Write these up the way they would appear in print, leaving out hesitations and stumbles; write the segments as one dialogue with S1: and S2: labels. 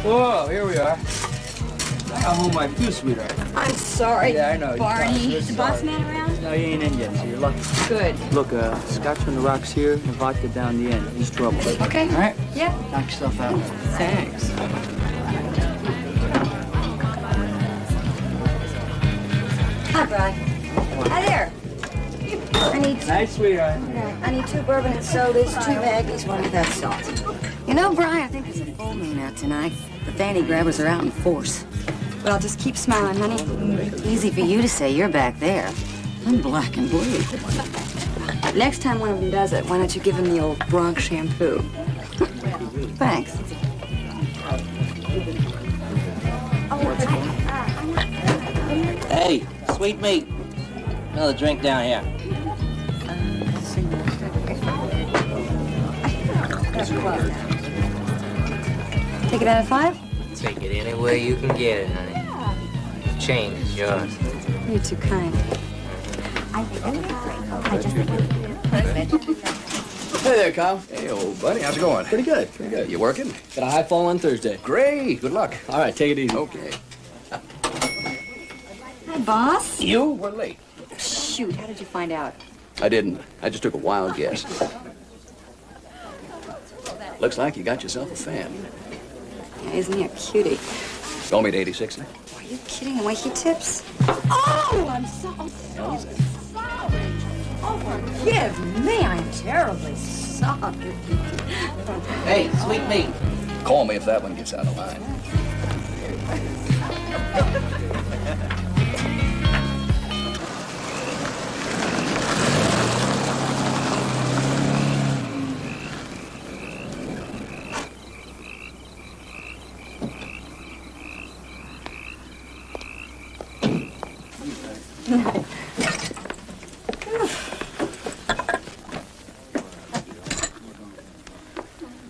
S1: Whoa, here we are. I got home like too, sweetheart.
S2: I'm sorry.
S1: Yeah, I know.
S2: Barney. Is the boss man around?
S1: No, he ain't in yet, so you're lucky.
S2: Good.
S1: Look, scotch on the rocks here and vodka down the end. He's trouble.
S2: Okay.
S1: All right?
S2: Yeah.
S1: Knock yourself out.
S2: Thanks. Hi, Bri. Hi there. I need
S1: Night, sweetheart.
S2: I need 2 bourbon and sodas, 2 Maggies, 1 without salt. You know, Bri, I think there's a full moon out tonight. The fanny grabbers are out in force. But I'll just keep smiling, honey. Easy for you to say. You're back there. I'm black and blue. Next time one of them does it, why don't you give him the old Bronx shampoo? Thanks.
S3: Hey, sweet meat. Another drink down here.
S2: Take it out of 5?
S3: Take it any way you can get it, honey. The change is yours.
S2: You're too kind.
S4: Hey there, Kyle.
S5: Hey, old buddy. How's it going?
S4: Pretty good.
S5: Pretty good. You working?
S4: Got a high fall on Thursday.
S5: Great. Good luck.
S4: All right, take it easy.
S5: Okay.
S2: Hi, boss.
S5: You were late.
S2: Shoot, how did you find out?
S5: I didn't. I just took a wild guess. Looks like you got yourself a fan.
S2: Yeah, isn't he a cutie?
S5: Call me at 86.
S2: Are you kidding? The way he tips? Oh, I'm so sorry. Oh, forgive me. I'm terribly sorry.
S3: Hey, sweet meat.
S5: Call me if that one gets out of line.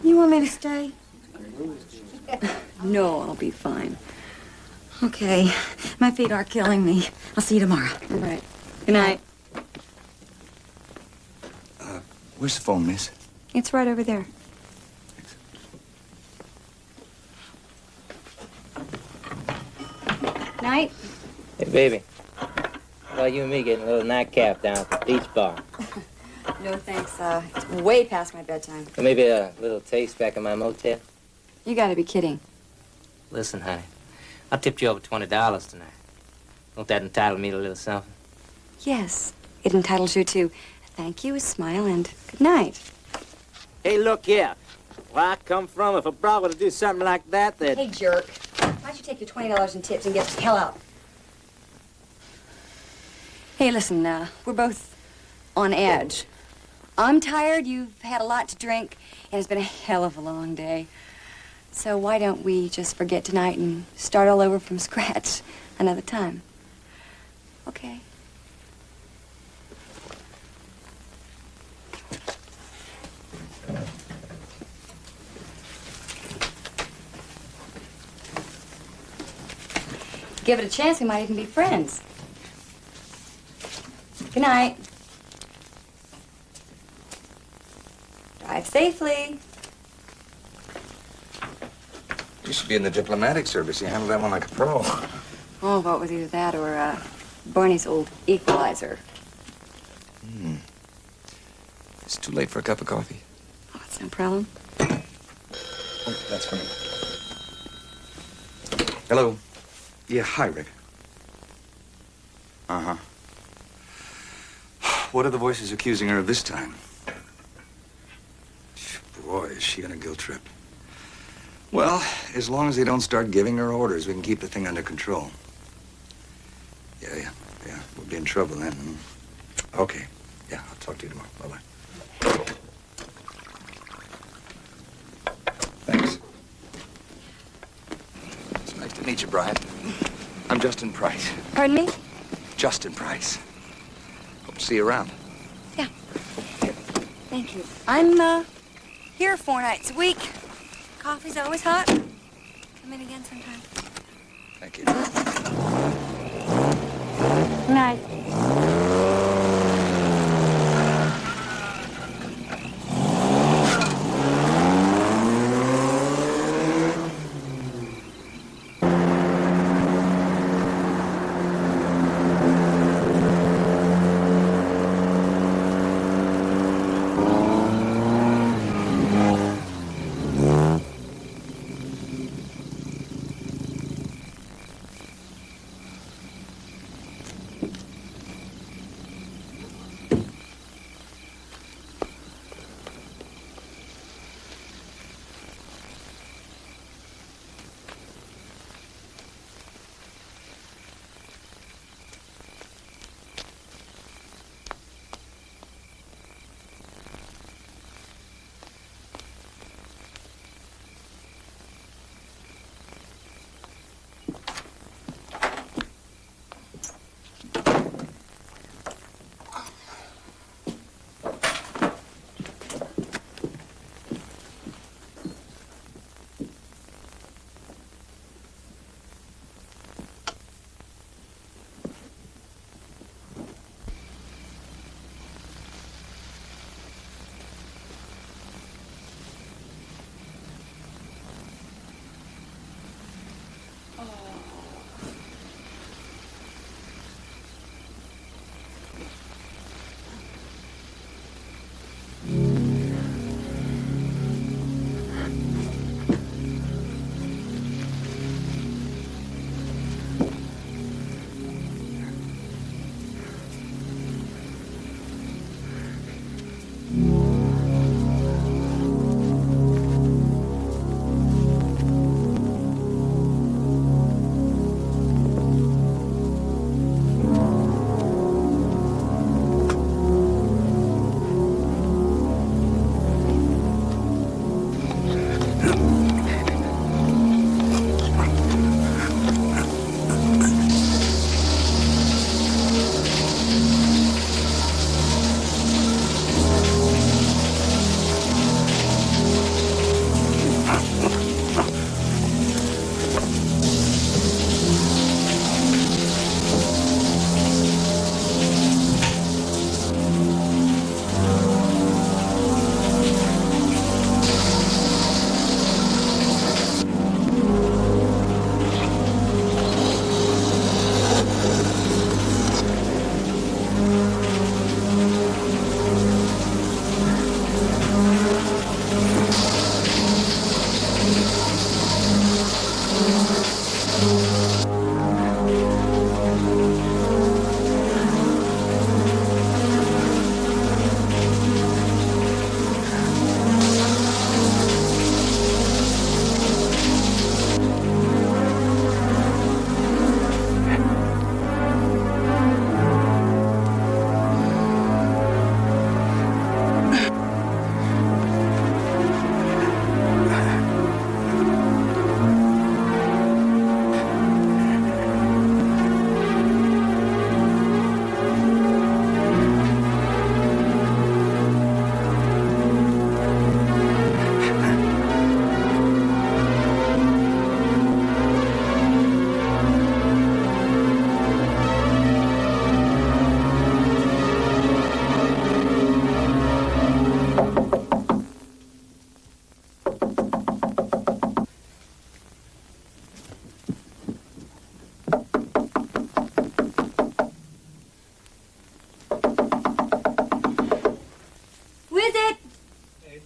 S2: You want me to stay? No, I'll be fine. Okay. My feet are killing me. I'll see you tomorrow. All right. Good night.
S5: Where's the phone, miss?
S2: It's right over there. Night.
S3: Hey, baby. How about you and me getting a little nightcap down at the beach bar?
S2: No, thanks. It's way past my bedtime.
S3: Or maybe a little taste back in my motel?
S2: You gotta be kidding.
S3: Listen, honey. I tipped you over $20 tonight. Won't that entitle me to a little something?
S2: Yes, it entitles you to thank you, a smile, and good night.
S3: Hey, look here. Where I come from, if a broad were to do something like that, that...
S2: Hey, jerk. Why'd you take your $20 in tips and get the hell out? Hey, listen, we're both on edge. I'm tired, you've had a lot to drink, and it's been a hell of a long day. So why don't we just forget tonight and start all over from scratch another time? Okay. Give it a chance, we might even be friends. Good night. Drive safely.
S6: You should be in the diplomatic service. You handle that one like a pro.
S2: Oh, what was either that or Barney's old equalizer.
S6: It's too late for a cup of coffee.
S2: Oh, it's no problem.
S6: Oh, that's for me. Hello. Yeah, hi, Rick. Uh-huh. What are the voices accusing her of this time? Boy, is she on a guilt trip. Well, as long as they don't start giving her orders, we can keep the thing under control. Yeah. We'll be in trouble then. Okay. Yeah, I'll talk to you tomorrow. Bye-bye. Thanks. It's nice to meet you, Brian. I'm Justin Price.
S2: Pardon me?
S6: Justin Price. Hope to see you around.
S2: Yeah. Thank you. I'm, here 4 nights a week. Coffee's always hot. Come in again sometime.
S6: Thank you.
S2: Good night.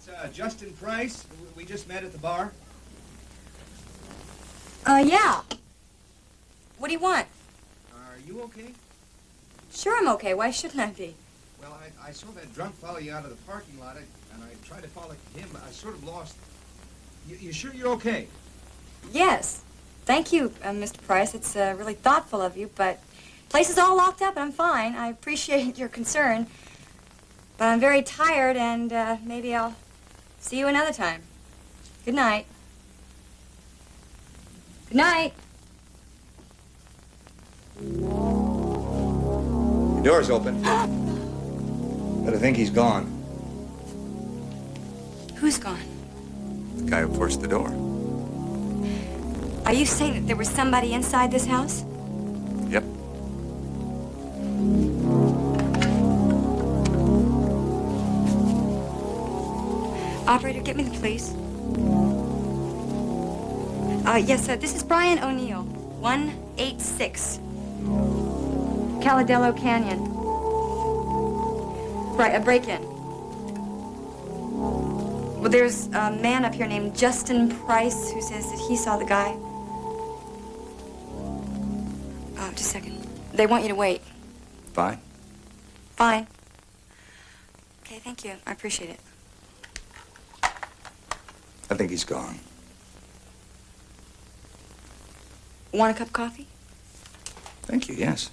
S1: It's Justin Price. We just met at the bar.
S2: Yeah. What do you want?
S1: Are you okay?
S2: Sure, I'm okay. Why shouldn't I be?
S1: Well, I saw that drunk follow you out of the parking lot, and I tried to follow him, but I sort of lost. You sure you're okay?
S2: Yes. Thank you, Mr. Price. It's really thoughtful of you, but place is all locked up and I'm fine. I appreciate your concern. But I'm very tired, and maybe I'll see you another time. Good night. Good night.
S6: The door's open. But I think he's gone.
S2: Who's gone?
S6: The guy who forced the door.
S2: Are you saying that there was somebody inside this house?
S6: Yep.
S2: Operator, get me the police. Yes, sir. This is Brian O'Neill, 186. Caladello Canyon. Right, a break-in. Well, there's a man up here named Justin Price who says that he saw the guy. Just a second. They want you to wait.
S6: Fine.
S2: Fine. Okay, thank you. I appreciate it.
S6: I think he's gone.
S2: Want a cup of coffee?
S6: Thank you, yes.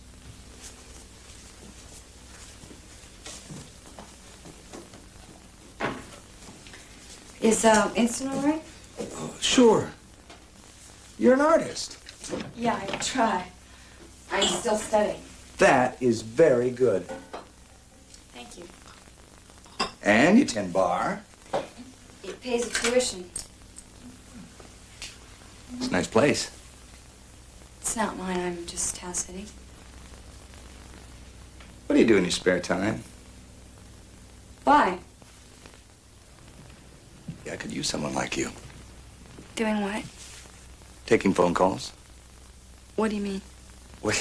S2: Is instant all right?
S6: Oh, sure. You're an artist.
S2: Yeah, I will try. I'm still studying.
S6: That is very good.
S2: Thank you.
S6: And you tend bar.
S2: It pays the tuition.
S6: It's a nice place.
S2: It's not mine. I'm just house sitting.
S6: What do you do in your spare time?
S2: Why?
S6: Yeah, I could use someone like you.
S2: Doing what?
S6: Taking phone calls.
S2: What do you mean?
S6: Well,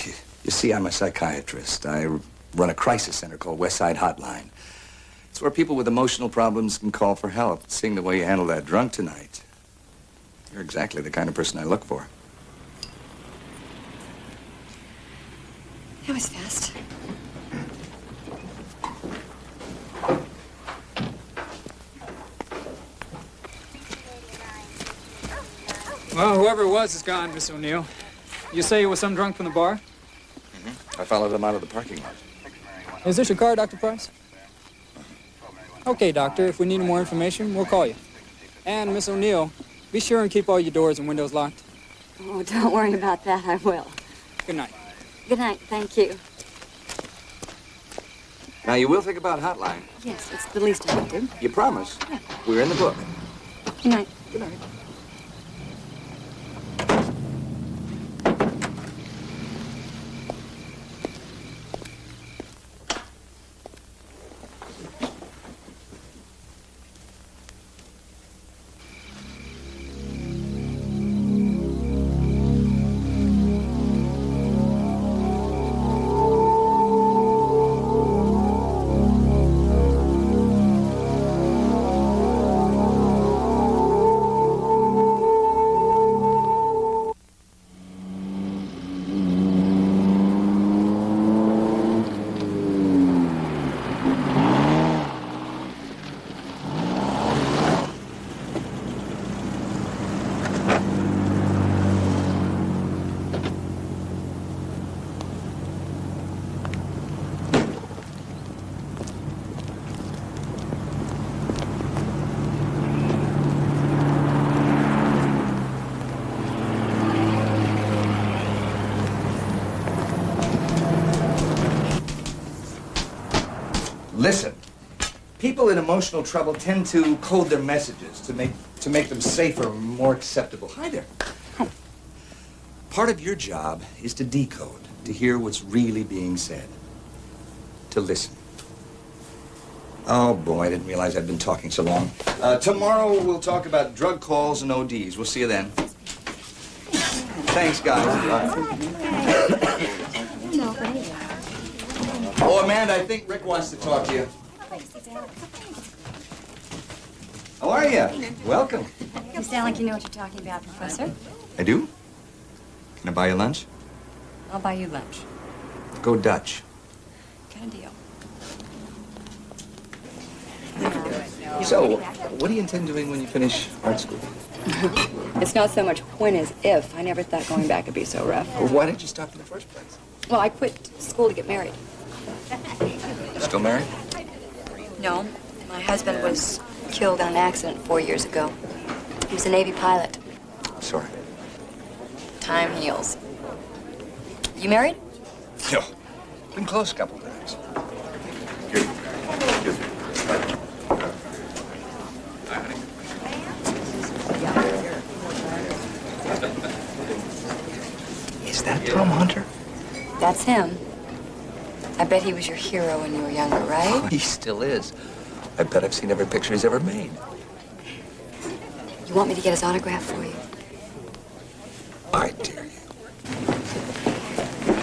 S6: you see, I'm a psychiatrist. I run a crisis center called Westside Hotline. It's where people with emotional problems can call for help. Seeing the way you handled that drunk tonight, you're exactly the kind of person I look for.
S2: That was fast.
S7: Well, whoever it was is gone, Miss O'Neill. You say it was some drunk from the bar?
S6: I followed them out of the parking lot.
S7: Is this your car, Dr. Price? Okay, Doctor. If we need more information, we'll call you. And, Miss O'Neill, be sure and keep all your doors and windows locked.
S2: Oh, don't worry about that. I will.
S7: Good night.
S2: Good night. Thank you.
S6: Now, you will think about Hotline.
S2: Yes, it's the least I can do.
S6: You promise? Yeah. We're in the book.
S2: Good night.
S6: Good night. Listen, people in emotional trouble tend to code their messages to make them safer, more acceptable. Hi there. Part of your job is to decode, to hear what's really being said, to listen. Oh, boy, I didn't realize I'd been talking so long. Tomorrow we'll talk about drug calls and ODs. We'll see you then. Thanks, guys. Oh, Amanda, I think Rick wants to talk to you. How are you? Welcome.
S2: You sound like you know what you're talking about, Professor.
S6: I do? Can I buy you lunch?
S2: I'll buy you lunch.
S6: Go Dutch.
S2: Kind of deal.
S6: So, what do you intend doing when you finish art school?
S2: It's not so much when as if. I never thought going back would be so rough.
S6: Well, why did you stop in the first place?
S2: Well, I quit school to get married.
S6: Still married?
S2: No. My husband was killed in an accident 4 years ago. He was a Navy pilot.
S6: Sorry.
S2: Time heals. You married?
S6: No. Been close a couple of times. Here. Excuse me. Is that Tom Hunter?
S2: That's him. I bet he was your hero when you were younger, right?
S6: Oh, he still is. I bet I've seen every picture he's ever made.
S2: You want me to get his autograph for you?
S6: I dare you.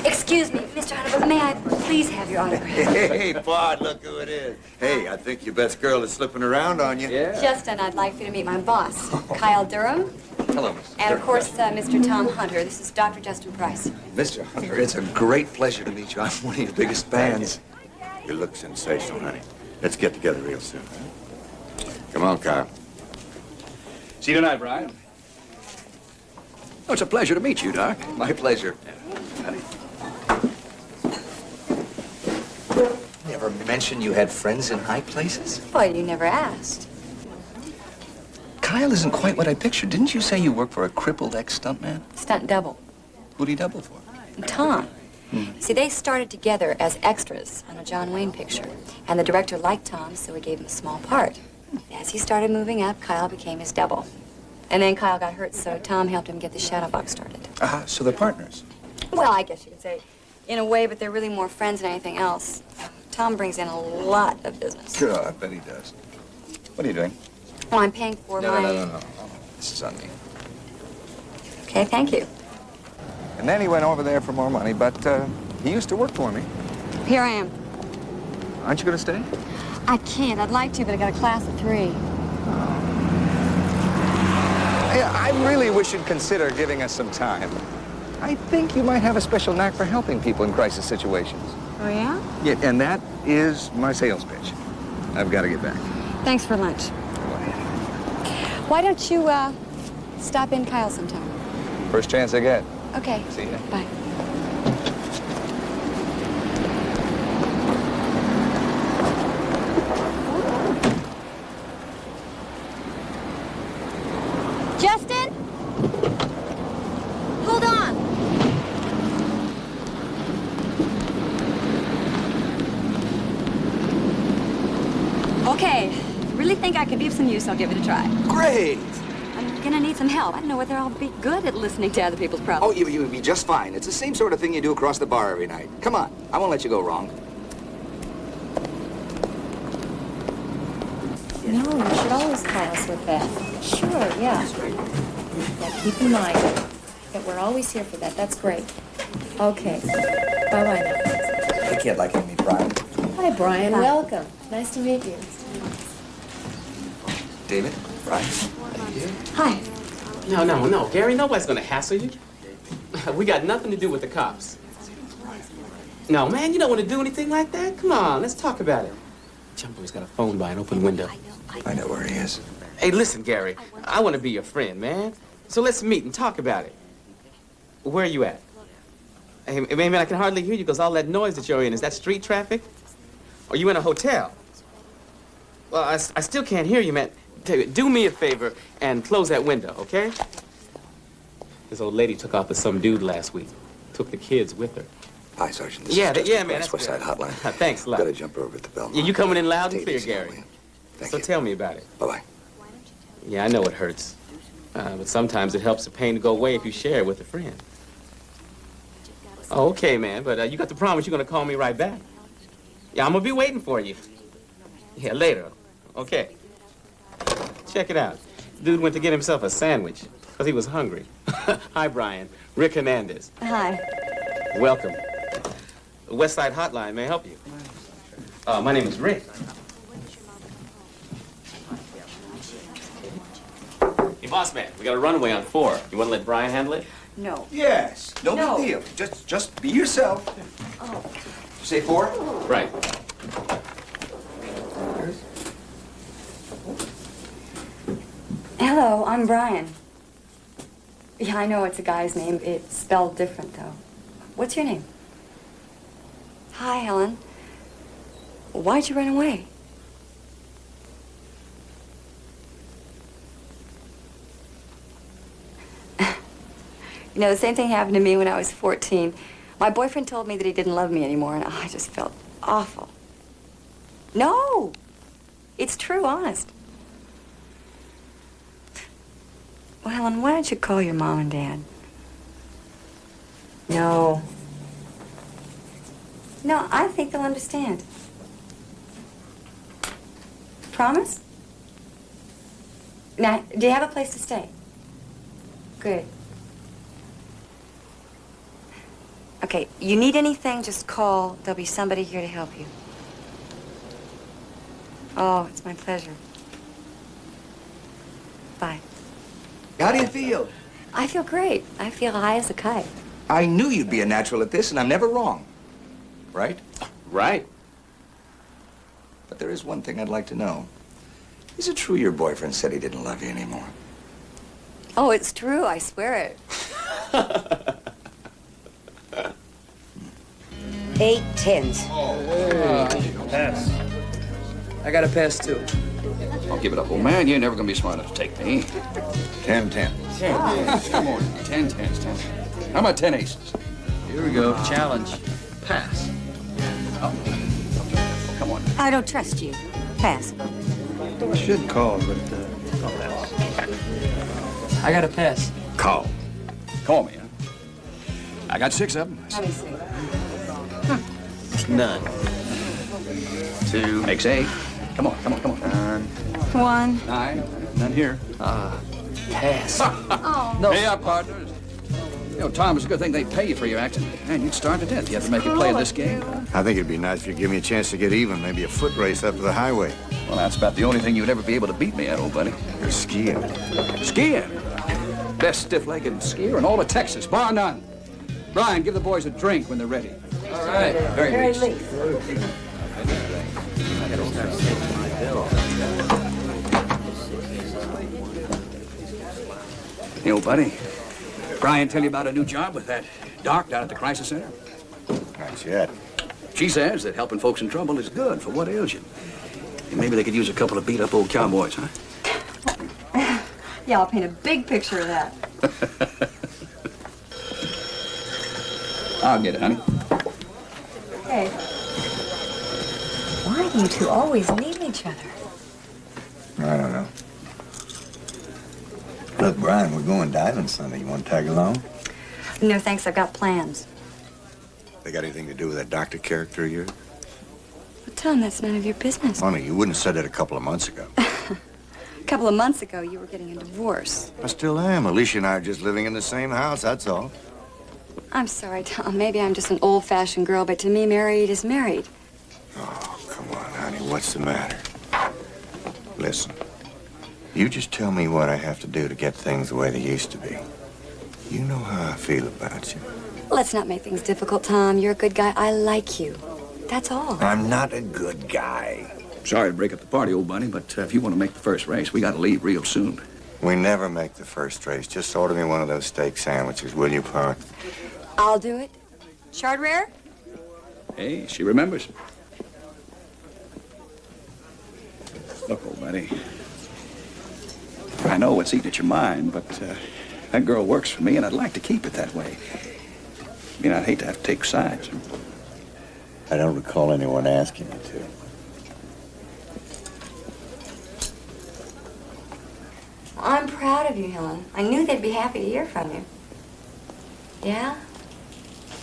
S2: Excuse me, Mr. Hunter, but may I please have your autograph?
S8: Hey, Bud, look who it is. Hey, I think your best girl is slipping around on you.
S6: Yeah.
S2: Justin, I'd like for you to meet my boss, Kyle Durham.
S6: Hello, Miss.
S2: And, of course, Mr. Tom Hunter. This is Dr. Justin Price.
S6: Mr. Hunter, it's a great pleasure to meet you. I'm one of your biggest fans.
S8: You look sensational, honey. Let's get together real soon, huh? Come on, Kyle.
S4: See you tonight, Brian.
S5: Oh, it's a pleasure to meet you, Doc.
S6: My pleasure. Never mentioned you had friends in high places?
S2: Boy, you never asked.
S6: Kyle isn't quite what I pictured. Didn't you say you work for a crippled ex-stuntman?
S2: Stunt double.
S6: Who'd he double for?
S2: Tom. See, they started together as extras on a John Wayne picture. And the director liked Tom, so he gave him a small part. As he started moving up, Kyle became his double. And then Kyle got hurt, so Tom helped him get the shadow box started.
S6: So they're partners.
S2: Well, I guess you could say in a way, but they're really more friends than anything else. Tom brings in a lot of business.
S6: Sure, I bet he does. What are you doing?
S2: Well, I'm paying for my...
S6: No. This is on me.
S2: Okay, thank you.
S6: And then he went over there for more money, but he used to work for me.
S2: Here I am.
S6: Aren't you going to stay?
S2: I can't. I'd like to, but I got a class of 3.
S6: Yeah, I really wish you'd consider giving us some time. I think you might have a special knack for helping people in crisis situations.
S2: Oh, yeah?
S6: Yeah, and that is my sales pitch. I've got to get back.
S2: Thanks for lunch. Why don't you, stop in Kyle sometime?
S6: First chance I get.
S2: Okay.
S6: See ya.
S2: Bye. Justin? Hold on. Okay. Really think I could be of some use, I'll give it a try.
S6: Great!
S2: I'm gonna need some help. I don't know whether I'll be good at listening to other people's
S6: Oh,
S2: problems.
S6: you'll be just fine. It's the same sort of thing you do across the bar every night. Come on. I won't let you go wrong.
S9: No, you should always call us with that. Sure, yeah. Yeah, keep in mind that we're always here for that. That's great. Okay. Bye-bye now.
S6: Hey, kid, like to meet Brian.
S9: Hi, Brian. Welcome. Nice to meet you.
S6: David? Brian?
S2: Hi.
S10: No, Gary, nobody's gonna hassle you. We got nothing to do with the cops. No, man, you don't want to do anything like that. Come on, let's talk about it. Jumbo's got a phone by an open window.
S6: I know where he is.
S10: Hey, listen, Gary, I want to be your friend, man. So let's meet and talk about it. Where are you at? Hey, man, I can hardly hear you because all that noise that you're in, is that street traffic? Are you in a hotel? Well, I still can't hear you, man. Do me a favor and close that window, okay? This old lady took off with some dude last week. Took the kids with her.
S6: Hi, Sergeant. This
S10: Yeah,
S6: is Justin
S10: man,
S6: Price,
S10: that's
S6: West Side Hotline.
S10: Thanks a lot.
S6: Got to jump over at the Belmont.
S10: Yeah, you coming in loud and
S6: Take
S10: clear,
S6: it easy,
S10: Gary.
S6: will you? Thank
S10: So
S6: you.
S10: tell me about it.
S6: Bye-bye.
S10: Yeah, I know it hurts. But sometimes it helps the pain to go away if you share it with a friend. Oh, okay, man, but you got to promise you're going to call me right back. Yeah, I'm going to be waiting for you. Yeah, later. Okay. Check it out. Dude went to get himself a sandwich because he was hungry. Hi, Brian. Rick Fernandez.
S2: Hi.
S10: Welcome. The West Side Hotline, may I help you? My name is Rick. Hey, boss man, we got a runway on 4. You want to let Brian handle it?
S2: No.
S6: Yes. No,
S2: No.
S6: big deal. Just be yourself.
S2: Oh.
S6: You say 4?
S10: Right.
S2: Hello, I'm Brian. Yeah, I know it's a guy's name. It's spelled different, though. What's your name? Hi, Helen. Why'd you run away? You know, the same thing happened to me when I was 14. My boyfriend told me that he didn't love me anymore, and I just felt awful. No! It's true, honest. Well, Helen, why don't you call your mom and dad? No. No, I think they'll understand. Promise? Now, do you have a place to stay? Good. Okay, you need anything, just call. There'll be somebody here to help you. Oh, it's my pleasure. Bye.
S6: How do you feel?
S2: I feel great. I feel high as a kite.
S6: I knew you'd be a natural at this, and I'm never wrong. Right?
S10: Right.
S6: But there is one thing I'd like to know. Is it true your boyfriend said he didn't love you anymore?
S2: Oh, it's true. I swear it.
S11: 8 10s.
S5: Pass. I got a pass, too. I'll give it up, old man. You ain't never gonna be smart enough to take me.
S8: 10 10.
S5: Come on. 10 10s, 10. How about 10 aces?
S7: Here we go. Challenge. Pass.
S5: Oh, come on.
S11: I don't trust you. Pass.
S12: Should call, but I'll pass.
S7: I got a pass.
S5: Call. Call me, huh? I got 6 of them.
S2: Let me see.
S10: None.
S5: 2. Makes 8. Come on.
S2: 1.
S5: 9. None here.
S7: Pass.
S2: Oh.
S7: No.
S5: Hey up, partners. You know, Tom, it's a good thing they pay you for your accident. Man, you'd starve to death. You have to make a play in this game.
S8: I think it'd be nice if you give me a chance to get even. Maybe a foot race up to the highway.
S5: Well, that's about the only thing you'd ever be able to beat me at, old buddy.
S8: You're skiing.
S5: Skiing? Best stiff-legged skier in all of Texas, bar none. Brian, give the boys a drink when they're ready.
S7: All right.
S5: Very least. Hey, old buddy. Brian tell you about a new job with that doc down at the crisis center?
S8: Not yet.
S5: She says that helping folks in trouble is good for what ails you. And maybe they could use a couple of beat-up old cowboys, huh?
S2: Yeah, I'll paint a big picture of that.
S5: I'll get it, honey.
S2: Hey. Why do you two always need each other?
S12: I don't know. Look, Brian, we're going diving Sunday. You want to tag along?
S2: No, thanks. I've got plans.
S8: They got anything to do with that doctor character of yours?
S2: Well, Tom, that's none of your business.
S8: Honey, you wouldn't have said that a couple of months ago.
S2: A couple of months ago, you were getting a divorce.
S8: I still am. Alicia and I are just living in the same house, that's all.
S2: I'm sorry, Tom. Maybe I'm just an old-fashioned girl, but to me, married is married.
S8: Oh, come on, honey. What's the matter? Listen, you just tell me what I have to do to get things the way they used to be. You know how I feel about you.
S2: Let's not make things difficult, Tom. You're a good guy. I like you. That's all.
S8: I'm not a good guy.
S5: Sorry to break up the party, old buddy, but if you want to make the first race, we got to leave real soon.
S8: We never make the first race. Just order me one of those steak sandwiches, will you, Pa?
S2: I'll do it. Chard rare?
S5: Hey, she remembers. Look, old buddy, I know what's eating at your mind, but that girl works for me, and I'd like to keep it that way. I mean, I'd hate to have to take sides.
S12: I don't recall anyone asking you to.
S2: I'm proud of you, Helen. I knew they'd be happy to hear from you. Yeah?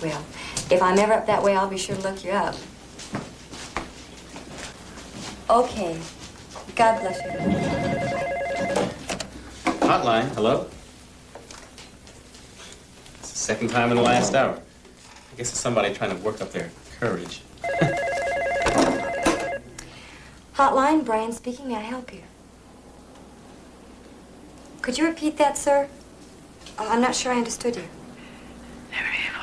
S2: Well, if I'm ever up that way, I'll be sure to look you up. Okay. God bless you.
S10: Hotline, hello? It's the second time in the last hour. I guess it's somebody trying to work up their courage.
S2: Hotline, Brian speaking. May I help you? Could you repeat that, sir? I'm not sure I understood you.
S13: They're evil,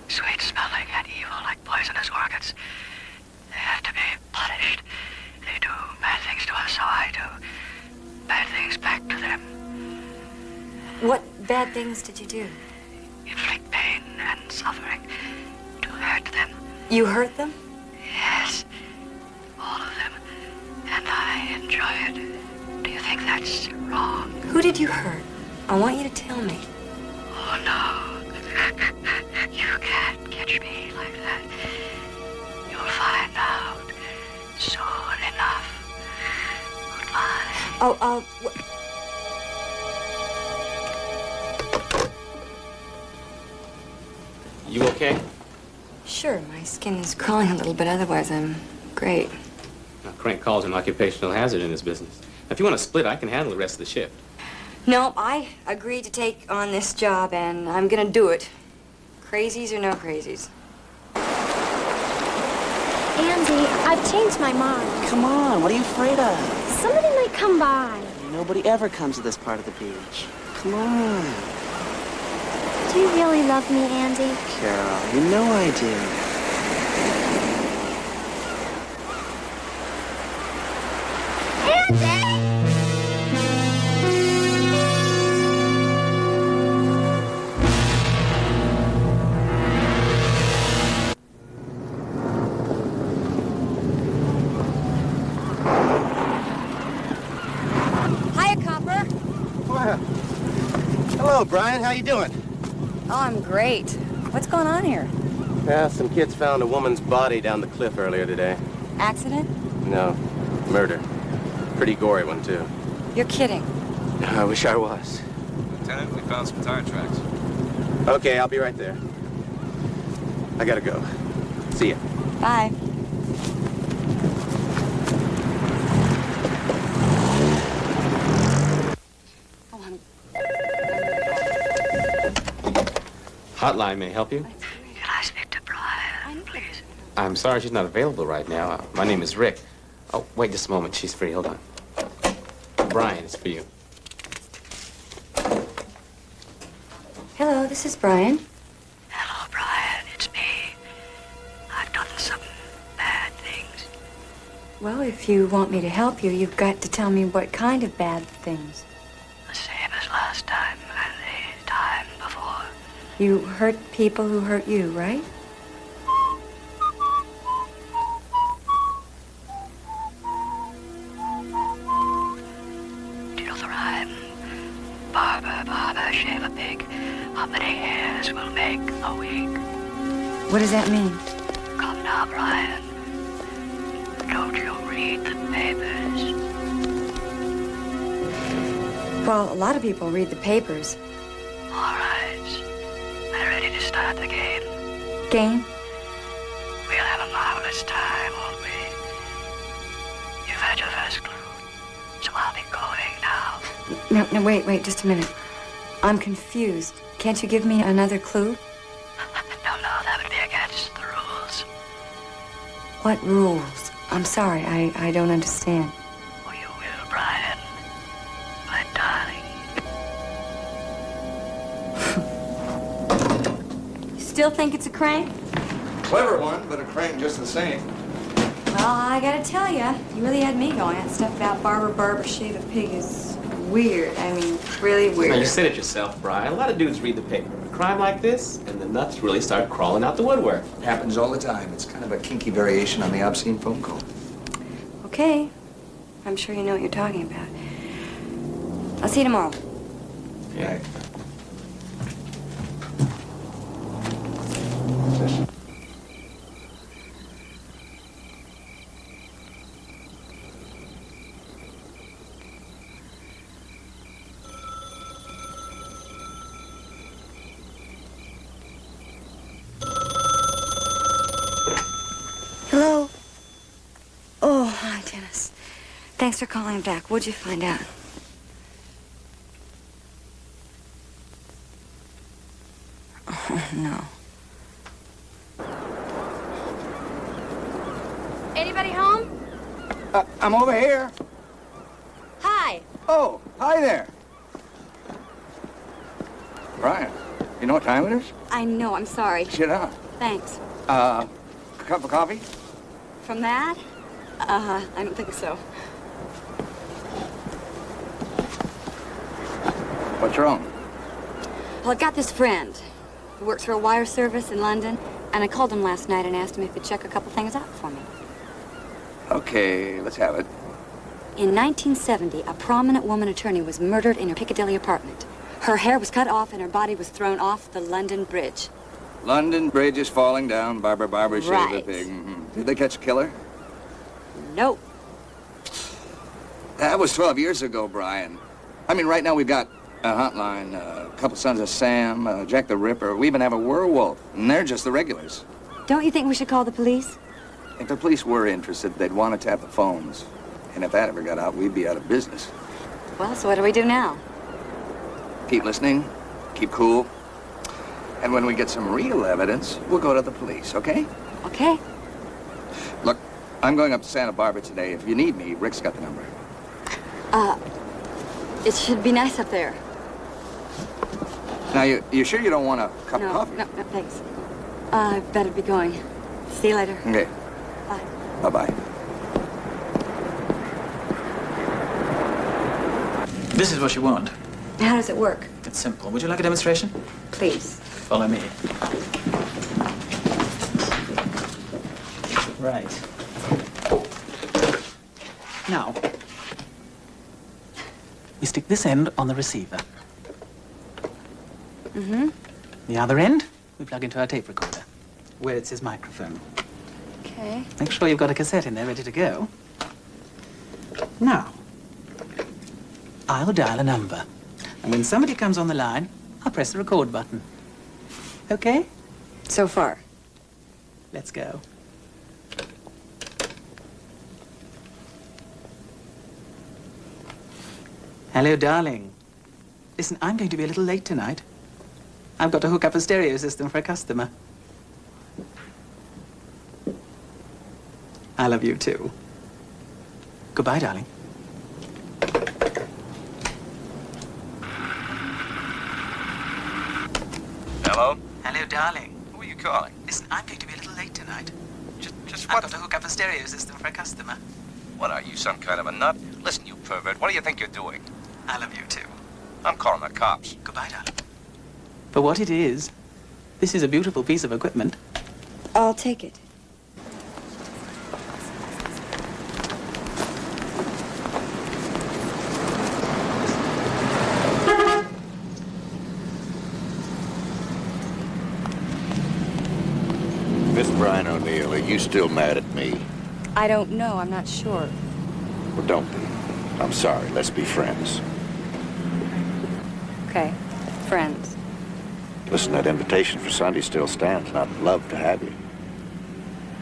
S13: sweet-smelling and evil like poisonous orchids. They have to be punished. They do bad things to us, so I do bad things back to them.
S2: What bad things did you do?
S13: Inflict pain and suffering to hurt them.
S2: You hurt them?
S13: Yes, all of them. And I enjoy it. Do you think that's wrong?
S2: Who did you hurt? I want you to tell me.
S13: Oh, no. You can't catch me like that. You'll find out soon enough. Goodbye.
S2: Oh,
S10: You okay?
S2: Sure, my skin is crawling a little bit, otherwise I'm great.
S10: Now, crank calls an occupational hazard in this business. Now, if you want to split, I can handle the rest of the shift.
S2: No, I agreed to take on this job, and I'm gonna do it. Crazies or no crazies.
S14: Andy, I've changed my mind.
S15: Come on, what are you afraid of?
S14: Somebody might come by.
S15: Nobody ever comes to this part of the beach. Come on.
S14: Do you really love me, Andy?
S15: Carol, you know I do.
S16: Hello, Brian. How you doing?
S2: Oh, I'm great. What's going on here?
S16: Yeah, some kids found a woman's body down the cliff earlier today.
S2: Accident?
S16: No, murder. Pretty gory one, too.
S2: You're kidding.
S16: I wish I was.
S4: Lieutenant, we found some tire tracks.
S16: Okay, I'll be right there. I gotta go. See ya.
S2: Bye.
S10: Hotline may help you.
S13: Can I speak to Brian, please?
S10: I'm sorry she's not available right now. My name is Rick. Oh, wait just a moment. She's free. Hold on. Brian, it's for you.
S2: Hello, this is Brian.
S13: Hello, Brian. It's me. I've done some bad things.
S2: Well, if you want me to help you, you've got to tell me what kind of bad things.
S13: The same as last time and the time before.
S2: You hurt people who hurt you, right?
S13: Do you know the rhyme? Barber, barber, shave a pig. How many hairs will make a wig?
S2: What does that mean?
S13: Come now, Brian. Don't you read the papers?
S2: Well, a lot of people read the papers.
S13: All right. We're ready to start the game.
S2: Game?
S13: We'll have a marvelous time, won't we? You've had your first clue, so I'll be going now.
S2: No, wait, just a minute. I'm confused. Can't you give me another clue?
S13: No, that would be against the rules.
S2: What rules? I'm sorry, I don't understand.
S13: Oh, you will, Brian. My darling.
S2: You still think it's a crank?
S6: Clever one, but a crank just the same.
S2: Well, I gotta tell you, you really had me going. That stuff about barber, shave a pig is weird. I mean, really weird.
S10: Now, you said it yourself, Brian. A lot of dudes read the paper. A crime like this, and the nuts really start crawling out the woodwork.
S6: It happens all the time. It's kind of a kinky variation on the obscene phone call.
S2: Okay. I'm sure you know what you're talking about. I'll see you tomorrow.
S6: Yeah.
S2: Hello? Oh, hi, Dennis. Thanks for calling back. What'd you find out? Oh, no.
S14: Anybody home?
S17: I'm over here.
S14: Hi.
S17: Oh, hi there.
S6: Brian, you know what time it is?
S2: I know, I'm sorry.
S6: Sit down.
S2: Thanks.
S6: A cup of coffee?
S2: From that? I don't think so.
S6: What's wrong?
S2: Well, I've got this friend who works for a wire service in London, and I called him last night and asked him if he'd check a couple things out for me.
S6: Okay, let's have it.
S2: In 1970, a prominent woman attorney was murdered in her Piccadilly apartment. Her hair was cut off and her body was thrown off the London Bridge.
S6: London Bridge is falling down. Barbara, shave
S2: Right.
S6: the pig. Mm-hmm. Did they catch a killer?
S2: Nope.
S6: That was 12 years ago, Brian. I mean, right now we've got a Hotline, a couple Sons of Sam, Jack the Ripper. We even have a werewolf, and they're just the regulars.
S2: Don't you think we should call the police?
S6: If the police were interested, they'd want to tap the phones. And if that ever got out, we'd be out of business.
S2: Well, so what do we do now?
S6: Keep listening, keep cool. And when we get some real evidence, we'll go to the police, okay?
S2: Okay.
S6: Look, I'm going up to Santa Barbara today. If you need me, Rick's got the number.
S2: It should be nice up there.
S6: Now, you sure you don't want a cup of coffee?
S2: No, thanks. I better be going. See you later.
S6: Okay.
S2: Bye.
S6: Bye-bye.
S17: This is what you want.
S2: How does it work?
S17: It's simple. Would you like a demonstration?
S2: Please.
S17: Follow me. Right. Now, we stick this end on the receiver.
S2: Mm-hmm.
S17: The other end, we plug into our tape recorder, where it says microphone.
S2: Okay.
S17: Make sure you've got a cassette in there ready to go. Now, I'll dial a number. And when somebody comes on the line, I'll press the record button. Okay?
S2: So far.
S17: Let's go. Hello, darling. Listen, I'm going to be a little late tonight. I've got to hook up a stereo system for a customer. I love you, too. Goodbye, darling.
S4: Hello?
S17: Hello, darling.
S4: Who are you calling?
S17: Listen, I'm going to be a little late tonight.
S4: Just
S17: I've
S4: what?
S17: got to hook up a stereo system for a customer.
S4: What are you, some kind of a nut? Listen, you pervert, what do you think you're doing?
S17: I love you, too.
S4: I'm calling the cops.
S17: Goodbye, darling. For what it is, this is a beautiful piece of equipment.
S2: I'll take it.
S8: Miss Brian O'Neill, are you still mad at me?
S2: I don't know. I'm not sure.
S8: Well, don't be. I'm sorry. Let's be friends.
S2: Okay. Friends.
S8: Listen, that invitation for Sunday still stands, and I'd love to have you.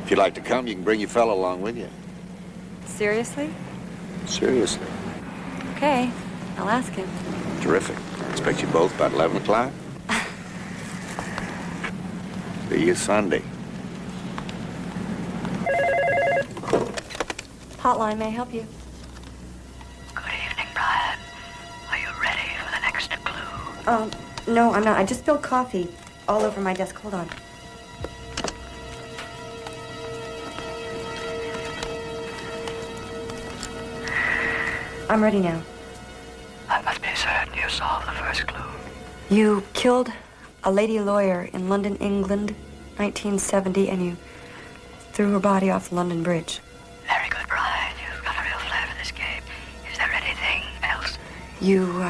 S8: If you'd like to come, you can bring your fellow along with you.
S2: Seriously?
S8: Seriously.
S2: Okay. I'll ask him.
S8: Terrific. I expect you both about 11 o'clock. See you Sunday.
S2: Hotline, may I help you?
S13: Good evening, Brian. Are you ready for the next clue?
S2: No, I'm not. I just spilled coffee all over my desk. Hold on. I'm ready now.
S13: I must be certain you solved the first clue.
S2: You killed a lady lawyer in London, England, 1970, and you threw her body off the London Bridge.
S13: Very good, Brian. You've got a real flair for this game. Is there anything else?
S2: You,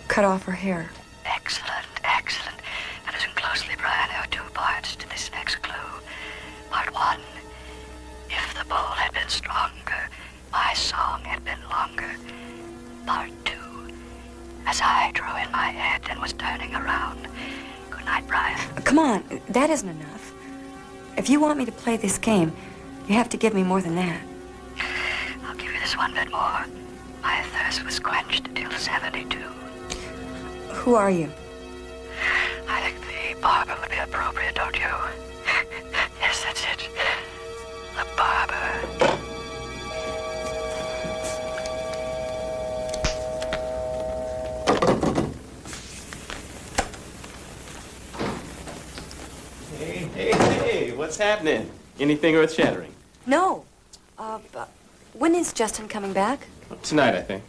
S2: cut off her hair.
S13: Excellent, excellent. Now listen closely, Brian. There are two parts to this next clue. Part one, if the bull had been stronger, my song had been longer. Part two, as I drew in my head and was turning around. Good night, Brian.
S2: Come on, that isn't enough. If you want me to play this game, you have to give me more than that.
S13: I'll give you this one bit more. My thirst was quenched till 72.
S2: Who are you?
S13: I think the barber would be appropriate, don't you? Yes, that's it. The barber.
S10: What's happening? Anything earth-shattering?
S2: No. When is Justin coming back?
S10: Tonight, I think.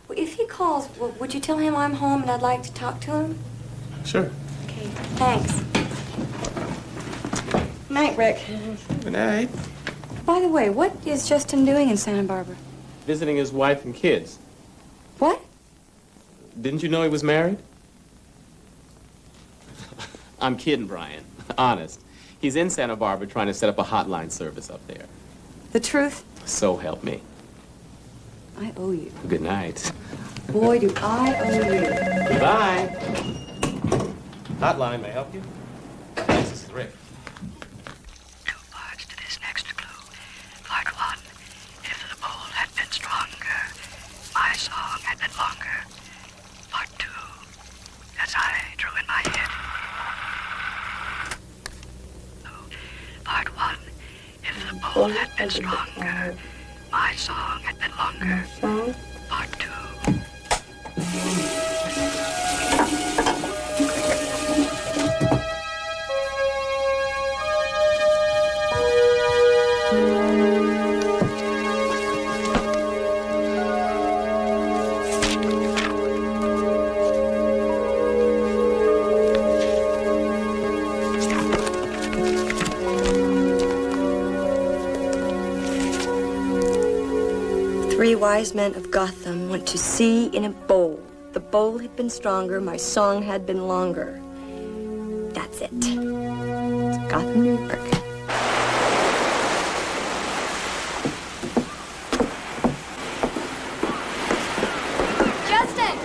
S2: Well, if he calls, would you tell him I'm home and I'd like to talk to him?
S10: Sure.
S2: Okay, thanks. Night, Rick.
S10: Good night.
S2: By the way, what is Justin doing in Santa Barbara?
S10: Visiting his wife and kids.
S2: What?
S10: Didn't you know he was married? I'm kidding, Brian. Honest. He's in Santa Barbara trying to set up a hotline service up there.
S2: The truth?
S10: So help me.
S2: I owe you.
S10: Good night.
S2: Boy, do I owe you.
S10: Goodbye. Hotline, may I help you? Thanks, this is Rick.
S13: 2 parts to this next clue. Part 1, if the bowl had been stronger, my song had been longer. Part 2, as I drew in my head. Part 1, if the bowl had been stronger, my song had been longer. Part 2.
S2: Three wise men of Gotham went to sea in a bowl. The bowl had been stronger, my song had been longer. That's it. It's Gotham, New York. Justin!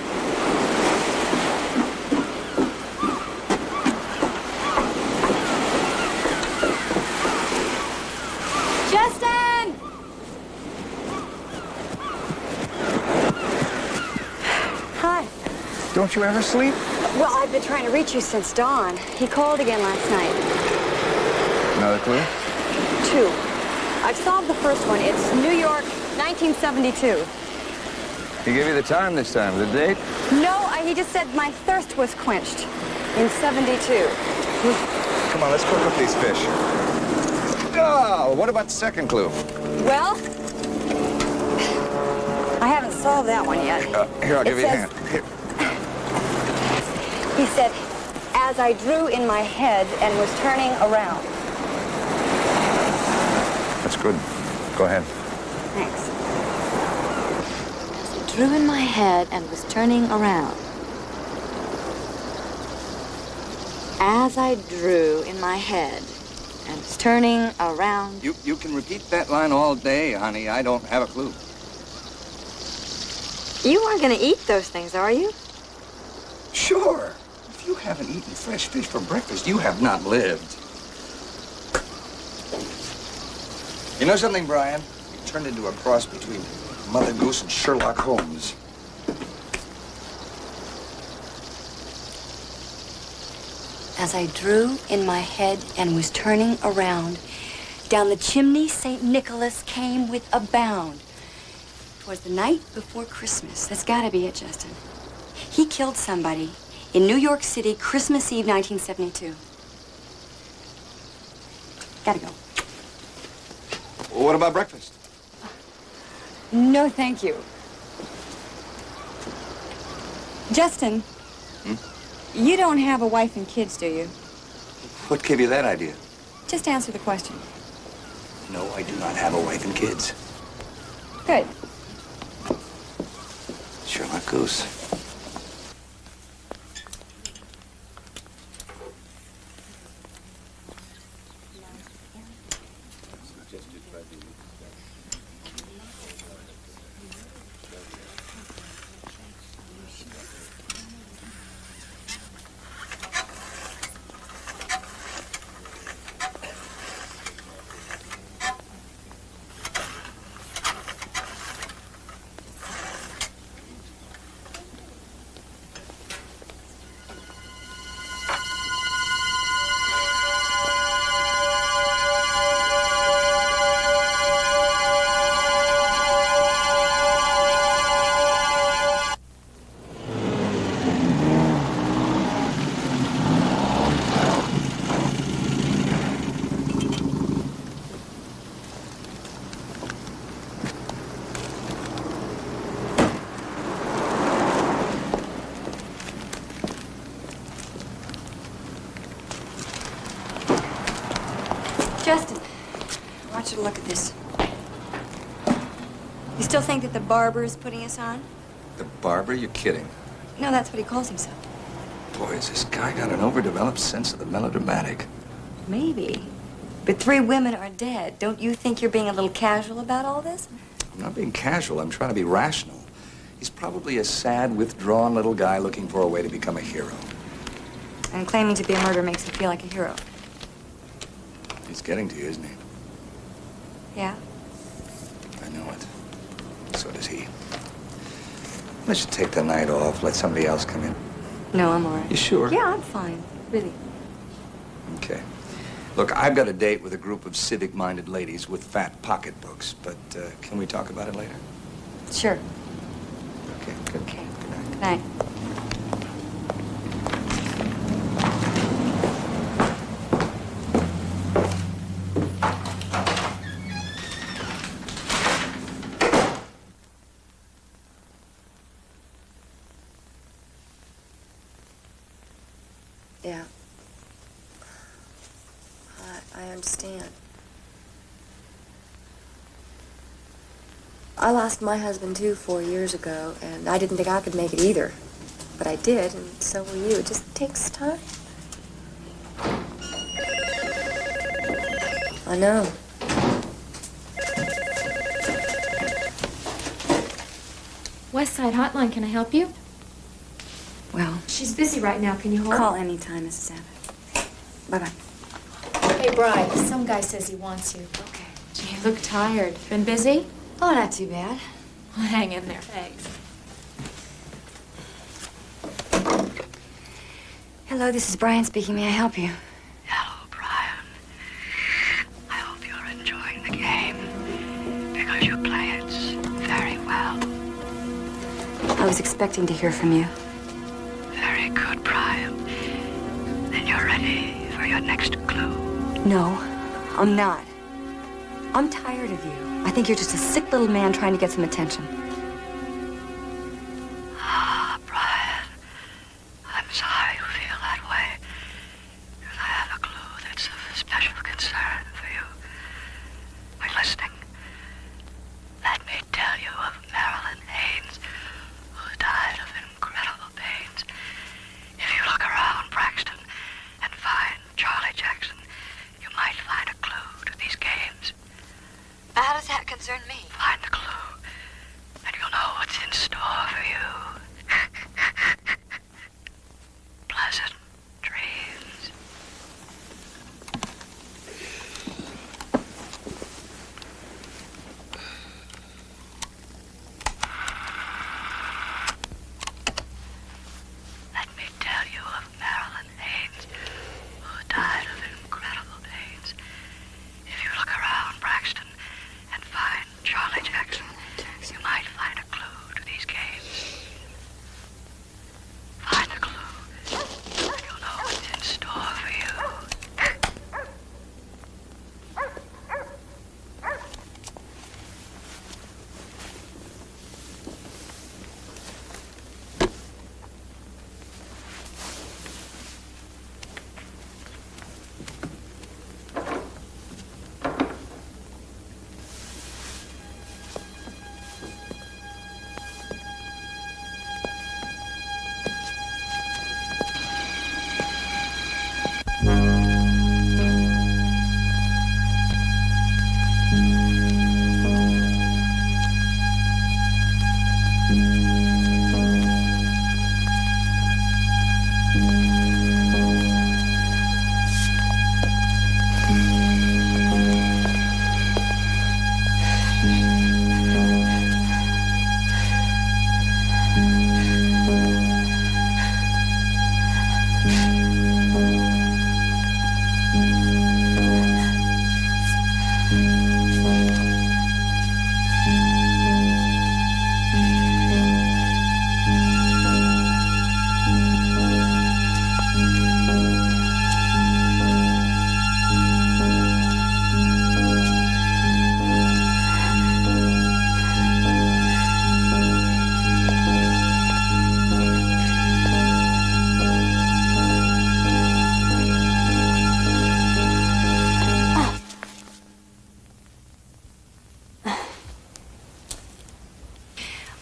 S2: Justin! Hi.
S6: Don't you ever sleep?
S2: Well, I've been trying to reach you since dawn. He called again last night.
S6: Another clue?
S2: 2. I've solved the first one. It's New York, 1972.
S6: He gave you the time this time, the date?
S2: No, he just said my thirst was quenched in 72.
S6: Come on, let's cook up these fish. Oh, what about the second clue?
S2: Well, I haven't solved that one yet.
S6: Here, I'll give you a hand. Here.
S2: He said, as I drew in my head and was turning around.
S6: That's good. Go ahead.
S2: Thanks. As I drew in my head and was turning around. As I drew in my head and was turning around.
S6: You can repeat that line all day, honey. I don't have a clue.
S2: You aren't going to eat those things, are you?
S6: Sure. If you haven't eaten fresh fish for breakfast, you have not lived. You know something, Brian? You turned into a cross between Mother Goose and Sherlock Holmes.
S2: As I drew in my head and was turning around, down the chimney St. Nicholas came with a bound. 'Twas the night before Christmas. That's gotta be it, Justin. He killed somebody in New York City, Christmas Eve, 1972. Gotta go.
S6: What about breakfast?
S2: No, thank you. Justin, you don't have a wife and kids, do you?
S6: What gave you that idea?
S2: Just answer the question.
S6: No, I do not have a wife and kids.
S2: Good.
S6: Sherlock Goose.
S2: You still think that the barber is putting us on?
S6: The barber? You're kidding.
S2: No, that's what he calls himself.
S6: Boy, has this guy got an overdeveloped sense of the melodramatic.
S2: Maybe. But 3 women are dead. Don't you think you're being a little casual about all this?
S6: I'm not being casual. I'm trying to be rational. He's probably a sad, withdrawn little guy looking for a way to become a hero.
S2: And claiming to be a murderer makes him feel like a hero.
S6: He's getting to you, isn't he?
S2: Yeah?
S6: I know it. So does he. Let's just take the night off. Let somebody else come in.
S2: No, I'm all right.
S6: You sure?
S2: Yeah, I'm fine. Really.
S6: Okay. Look, I've got a date with a group of civic-minded ladies with fat pocketbooks, but can we talk about it later?
S2: Sure.
S6: Okay, good.
S2: Okay.
S6: Good night.
S2: Good night. Yeah. I understand. I lost my husband, too, 4 years ago, and I didn't think I could make it either. But I did, and so will you. It just takes time. I know.
S9: West Side Hotline, can I help you?
S2: Well,
S9: She's busy right now. Can you hold?
S2: call anytime, Mrs. Abbott. Bye-bye.
S9: Hey, Bri, some guy says he wants you.
S2: Okay.
S9: Gee, you look tired. Been busy?
S2: Oh, not too bad.
S9: Well, hang in there. Thanks.
S2: Hello, this is Brian speaking. May I help you?
S13: Hello, Brian. I hope you're enjoying the game because you play it very well.
S2: I was expecting to hear from you.
S13: Very good, Brian. Then you're ready for your next clue.
S2: No, I'm not. I'm tired of you. I think you're just a sick little man trying to get some attention.
S13: Ah, Brian. I'm sorry you feel that way. And I have a clue that's of special concern for you. Are you listening? Let me tell you of Marilyn Haynes, who died of incredible pains. If you look around Braxton and find Charlie Jackson, you might find a clue to these games.
S2: How does that concern me?
S13: Find the clue,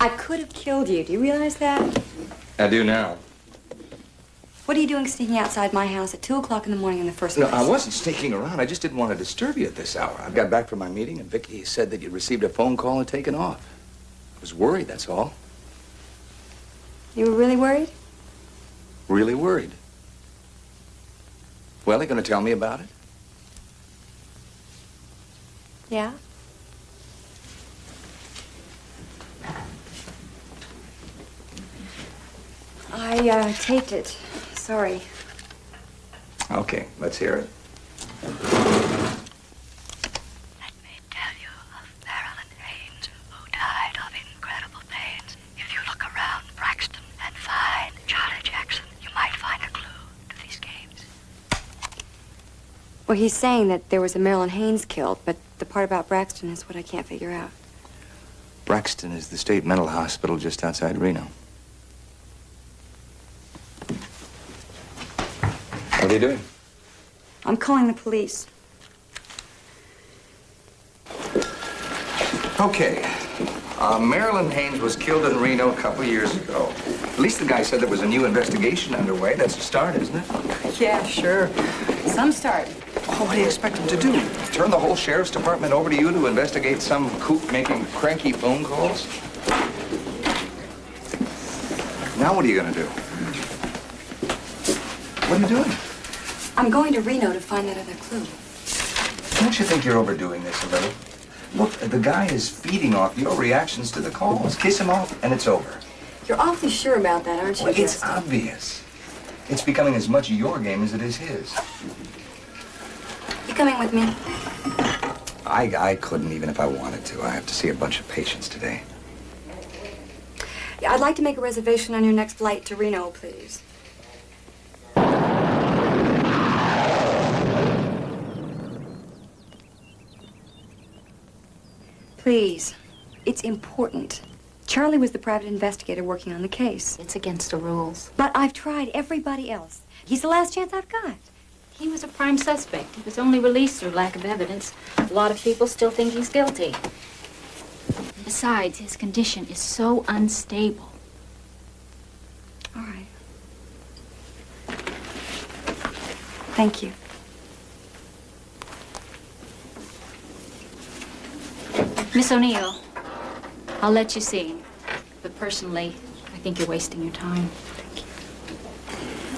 S2: I could have killed you. Do you realize that?
S6: I do now.
S2: What are you doing sneaking outside my house at 2 o'clock in the morning in the first
S6: No,
S2: place?
S6: I wasn't sneaking around. I just didn't want to disturb you at this hour. I got back from my meeting, and Vicky said that you'd received a phone call and taken off. I was worried, that's all.
S2: You were really worried?
S6: Really worried. Well, you going to tell me about it?
S2: Yeah? I taped it. Sorry.
S6: Okay, let's hear it.
S13: Let me tell you of Marilyn Haynes, who died of incredible pains. If you look around Braxton and find Charlie Jackson, you might find a clue to these games.
S2: Well, he's saying that there was a Marilyn Haynes killed, but the part about Braxton is what I can't figure out.
S6: Braxton is the state mental hospital just outside Reno. What are you doing?
S2: I'm calling the police.
S6: Okay. Marilyn Haynes was killed in Reno a couple years ago. At least the guy said there was a new investigation underway. That's a start, isn't it?
S2: Yeah, sure. Some start.
S6: Oh, what do you expect him to do? Turn the whole sheriff's department over to you to investigate some kook making cranky phone calls? Now what are you going to do? What are you doing?
S2: I'm going to Reno to find that other clue.
S6: Don't you think you're overdoing this a little? Look, the guy is feeding off your reactions to the calls. Kiss him off, and it's over.
S2: You're awfully sure about that, aren't you?
S6: Well, it's obvious. It's becoming as much your game as it is his.
S2: You coming with me?
S6: I couldn't even if I wanted to. I have to see a bunch of patients today.
S2: Yeah, I'd like to make a reservation on your next flight to Reno, please. Please. It's important. Charlie was the private investigator working on the case.
S9: It's against the rules.
S2: But I've tried everybody else. He's the last chance I've got.
S9: He was a prime suspect. He was only released through lack of evidence. A lot of people still think he's guilty. Besides, his condition is so unstable.
S2: All right. Thank you.
S9: Miss O'Neill, I'll let you see him. But personally, I think you're wasting your time.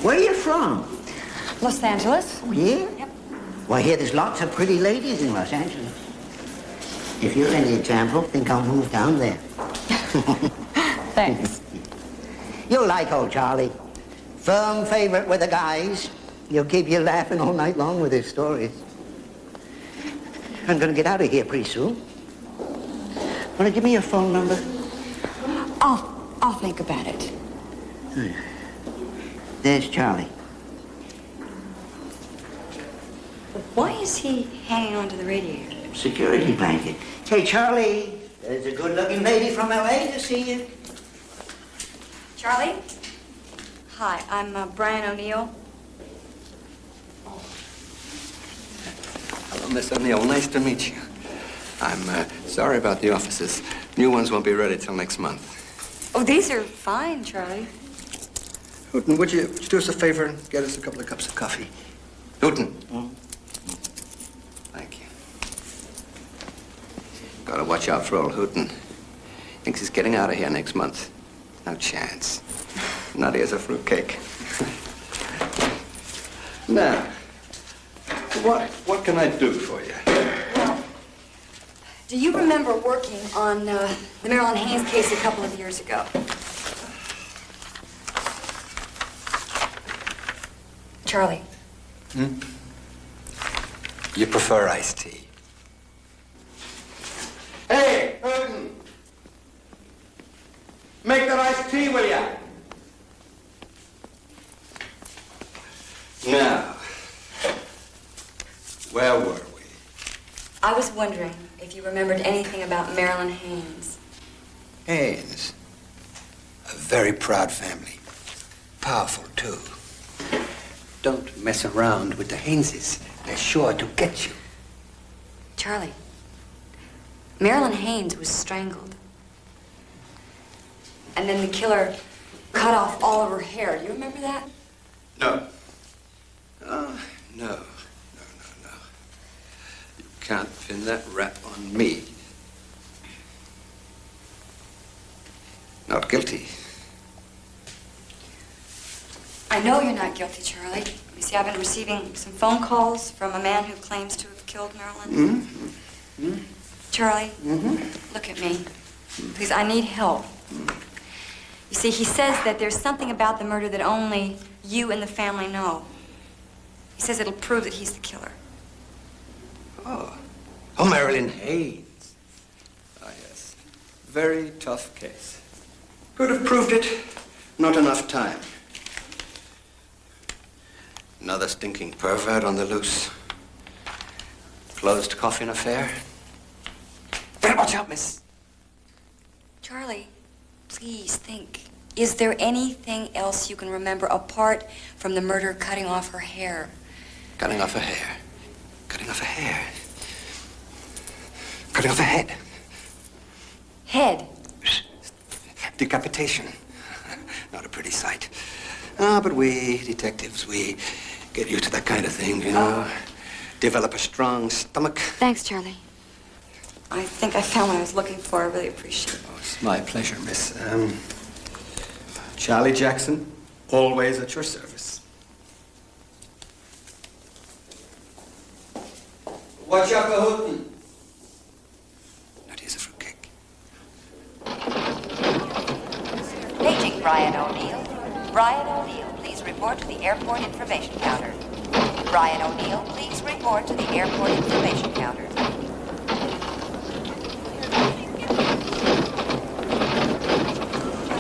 S18: Where are you from?
S2: Los Angeles.
S18: Oh, yeah?
S2: Yep.
S18: Well, I hear there's lots of pretty ladies in Los Angeles. If you're any example, think I'll move down there.
S2: Thanks.
S18: You'll like old Charlie. Firm favorite with the guys. He'll keep you laughing all night long with his stories. I'm gonna get out of here pretty soon. Wanna give me your phone number?
S2: I'll think about it.
S18: There's Charlie.
S2: Why is he hanging onto the radiator?
S18: Security blanket. Hey, Charlie, there's a good-looking lady from L.A. to see you.
S2: Charlie? Hi, I'm Brian O'Neill.
S5: Hello, Miss O'Neill. Nice to meet you. I'm sorry about the offices. New ones won't be ready till next month.
S2: Oh, these are fine, Charlie.
S5: Hooten, would you do us a favor and get us a couple of cups of coffee? Hooten. Thank you. Gotta watch out for old Hooten. Thinks he's getting out of here next month. No chance. Nutty as a fruitcake. Now, what can I do for you?
S2: Do you remember working on the Marilyn Haynes case a couple of years ago? Charlie.
S5: You prefer iced tea? Hey, Hooten! Make that iced tea, will ya? Now, where were we?
S2: I was wondering if you remembered anything about Marilyn Haynes.
S5: Haynes. A very proud family. Powerful, too. Don't mess around with the Hayneses. They're sure to get you.
S2: Charlie, Marilyn Haynes was strangled. And then the killer cut off all of her hair. Do you remember that?
S5: No. No. You can't pin that rap on me. Not guilty.
S2: I know you're not guilty, Charlie. You see, I've been receiving some phone calls from a man who claims to have killed Marilyn. Charlie, look at me. Please, I need help. You see, he says that there's something about the murder that only you and the family know. He says it'll prove that he's the killer.
S5: Oh, Marilyn Haynes. Ah, yes. Very tough case. Could have proved it. Not enough time. Another stinking pervert on the loose. Closed coffin affair. Better watch out, miss.
S2: Charlie, please think. Is there anything else you can remember apart from the murder cutting off her hair?
S5: Cutting off her hair. Cutting off her hair. Cutting off her head.
S2: Head?
S5: Decapitation. Not a pretty sight. Ah, but we, detectives, we get used to that kind of thing, you know. Develop a strong stomach.
S2: Thanks, Charlie. I think I found what I was looking for. I really appreciate it.
S5: Oh, it's my pleasure, miss. Charlie Jackson, always at your service. Watch out for Houghton. That is a fruitcake.
S11: Paging Brian O'Neill. Brian O'Neill, please report to the airport information counter. Brian O'Neill, please report to the airport information counter.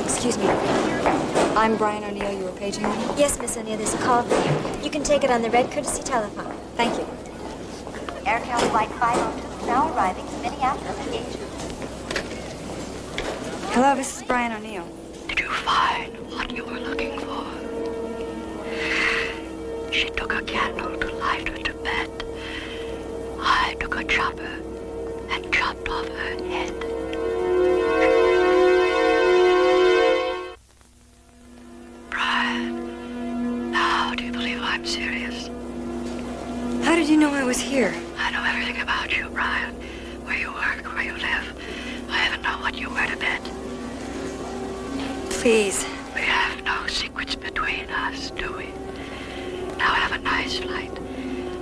S2: Excuse me. I'm Brian O'Neill. You were paging me?
S14: Yes, Miss O'Neill, there's a call for you. You can take it on the red courtesy telephone.
S2: Thank you.
S11: Aircal Flight 502 now arriving to Minneapolis at Gate 2.
S2: Hello, this is Brian O'Neill.
S13: Did you find what you were looking for? She took a candle to light her to bed. I took a chopper and chopped off her head. Brian, now do you believe I'm serious?
S2: How did you know I was here?
S13: I know everything about you, Brian. Where you work, where you live. I even know what you wear to bed.
S2: Please.
S13: We have no secrets between us, do we? Now have a nice flight.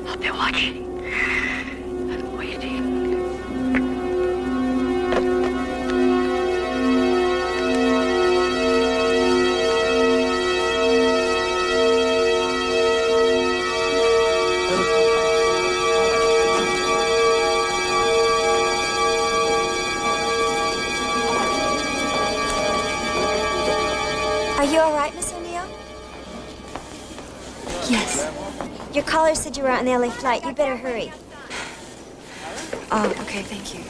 S13: I'll be watching and waiting.
S14: Are you all right, Miss O'Neill?
S2: Yes.
S14: Your caller said you were on the LA flight. You better hurry.
S2: Oh, okay, thank you.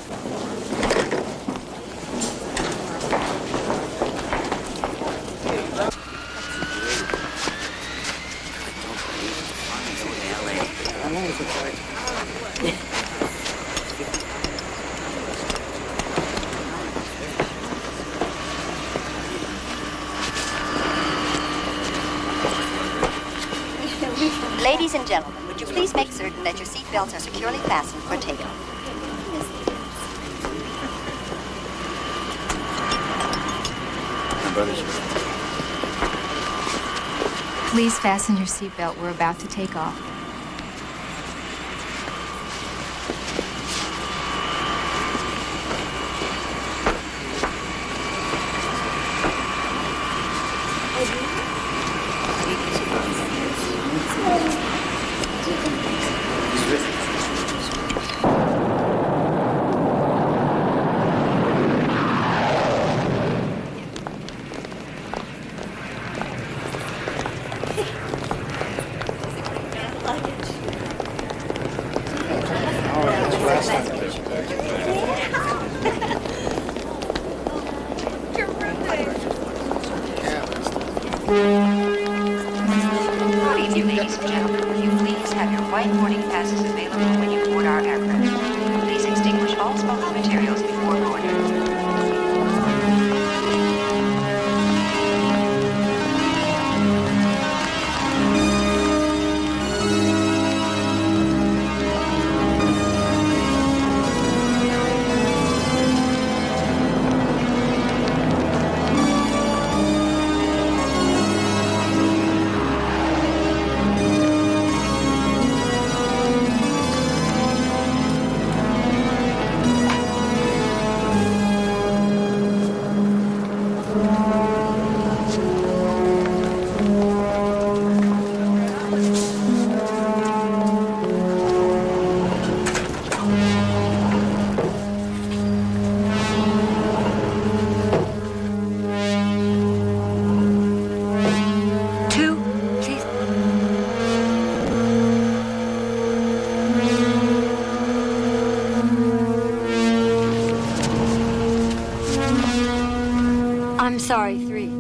S11: Ladies and gentlemen, would you please make certain that your seat belts are securely fastened for takeoff?
S9: Please fasten your seatbelt. We're about to take off.
S11: Good evening, ladies and gentlemen. Will you please have your white boarding passes available when you board our aircraft? Please extinguish all smoking materials before boarding.
S2: I'm sorry, 3.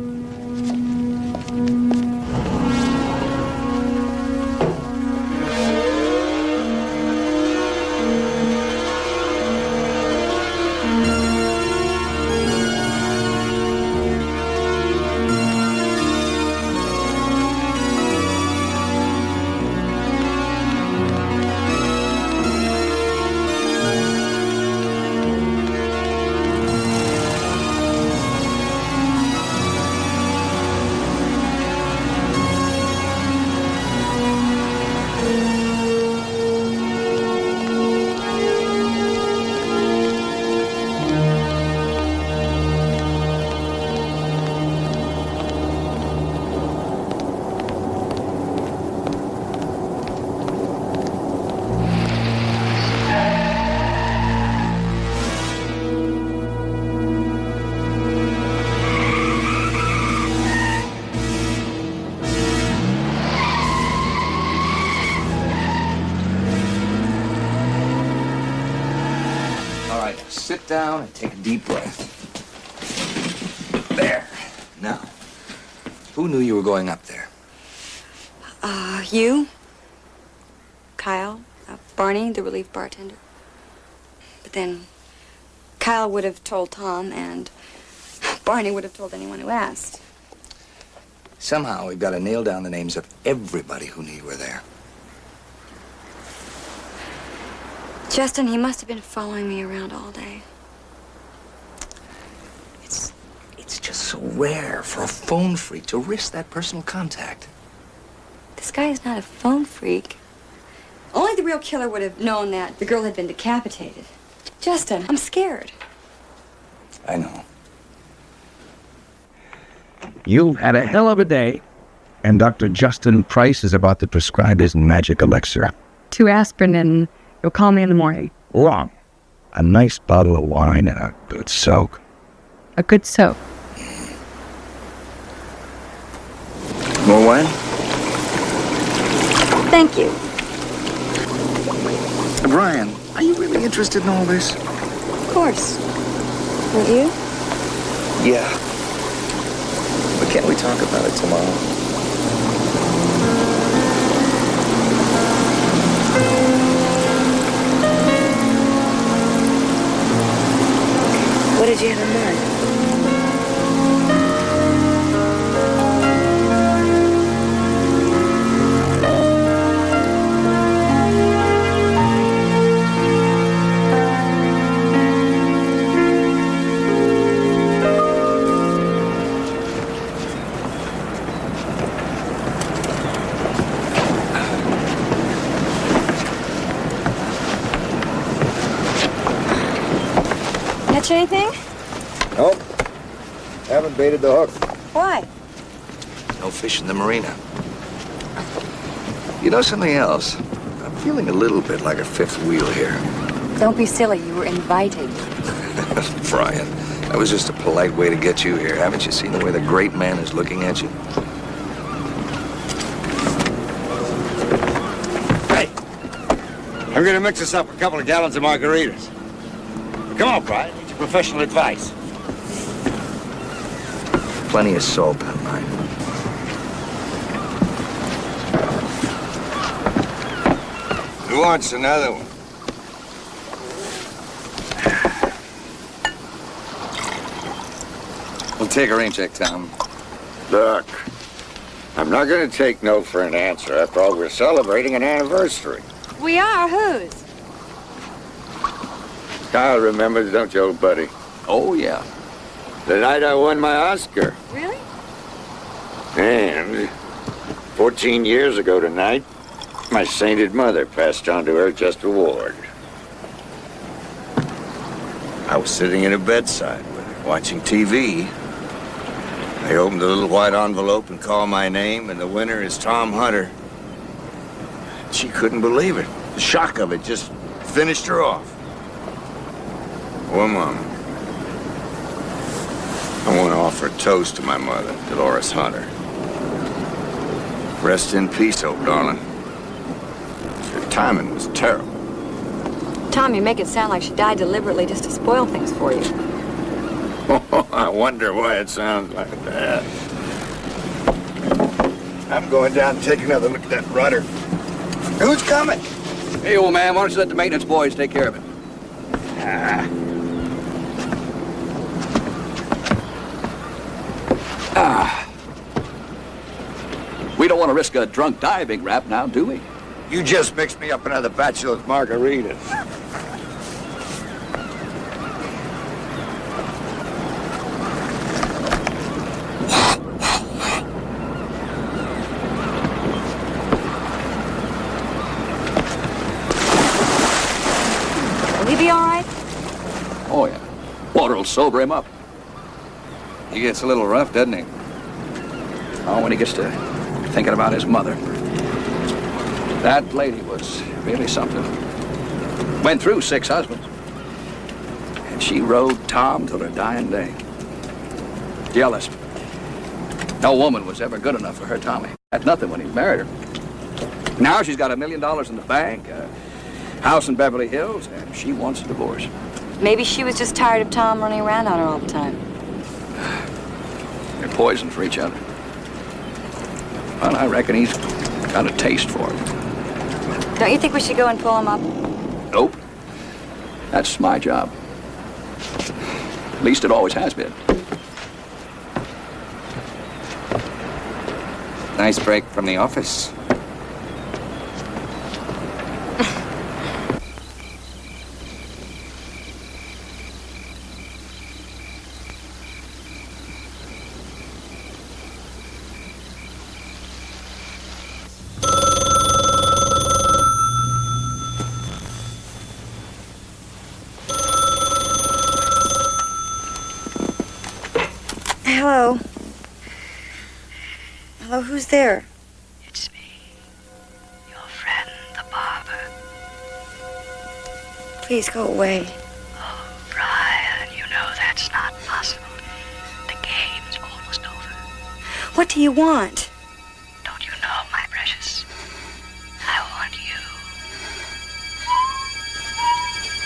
S6: Sit down and take a deep breath. There. Now, who knew you were going up there?
S2: You, Kyle, Barney, the relief bartender. But then Kyle would have told Tom, and Barney would have told anyone who asked.
S6: Somehow we've got to nail down the names of everybody who knew you were there.
S2: Justin, he must have been following me around all day.
S6: It's just so rare for a phone freak to risk that personal contact.
S2: This guy is not a phone freak. Only the real killer would have known that the girl had been decapitated. Justin, I'm scared.
S6: I know.
S19: You've had a hell of a day, and Dr. Justin Price is about to prescribe his magic elixir.
S20: 2 aspirin and you'll call me in the morning.
S19: Wrong. A nice bottle of wine and a good soak.
S20: A good soak.
S6: More wine?
S2: Thank you.
S6: Brian, are you really interested in all this?
S2: Of course. Aren't you?
S6: Yeah. But can't we talk about it tomorrow?
S2: What did you have in mind? Catch anything?
S6: Nope. Haven't baited the hook.
S2: Why?
S6: No fish in the marina. You know something else? I'm feeling a little bit like a fifth wheel here.
S2: Don't be silly. You were invited.
S6: Brian, that was just a polite way to get you here. Haven't you seen the way the great man is looking at you?
S12: Hey, I'm gonna mix us up a couple of gallons of margaritas. Come on, Brian. Need your professional advice.
S6: Plenty of salt on mine.
S8: Who wants another one?
S6: We'll take a rain check, Tom.
S12: Look, I'm not gonna take no for an answer. After all, we're celebrating an anniversary.
S2: We are? Whose?
S12: Kyle remembers, don't you, old buddy?
S6: Oh, yeah.
S12: The night I won my Oscar.
S2: Really?
S12: And 14 years ago tonight, my sainted mother passed on to her just reward. I was sitting at her bedside with her, watching TV. I opened the little white envelope and called my name, and the winner is Tom Hunter. She couldn't believe it. The shock of it just finished her off. Well, Mom, I want to offer a toast to my mother, Dolores Hunter. Rest in peace, old darling. Your timing was terrible.
S2: Tom, you make it sound like she died deliberately just to spoil things for you.
S12: I wonder why it sounds like that. I'm going down to take another look at that rudder. Who's coming?
S21: Hey, old man, why don't you let the maintenance boys take care of it? We don't want to risk a drunk diving rap now, do we?
S12: You just mixed me up another batch of those margaritas.
S2: Will he be all right?
S21: Oh, yeah. Water will sober him up.
S6: He gets a little rough, doesn't he?
S21: Oh, when he gets to thinking about his mother. That lady was really something. Went through 6 husbands. And she rode Tom till her dying day. Jealous. No woman was ever good enough for her Tommy. Had nothing when he married her. Now she's got $1 million in the bank, a house in Beverly Hills, and she wants a divorce.
S2: Maybe she was just tired of Tom running around on her all the time.
S21: They're poison for each other. Well, I reckon he's got a taste for it.
S2: Don't you think we should go and pull him up?
S21: Nope. That's my job. At least it always has been.
S6: Nice break from the office.
S2: Hello. Hello, who's there?
S13: It's me, your friend, the barber.
S2: Please go away.
S13: Oh, Brian, you know that's not possible. The game's almost over.
S2: What do you want?
S13: Don't you know, my precious? I want you.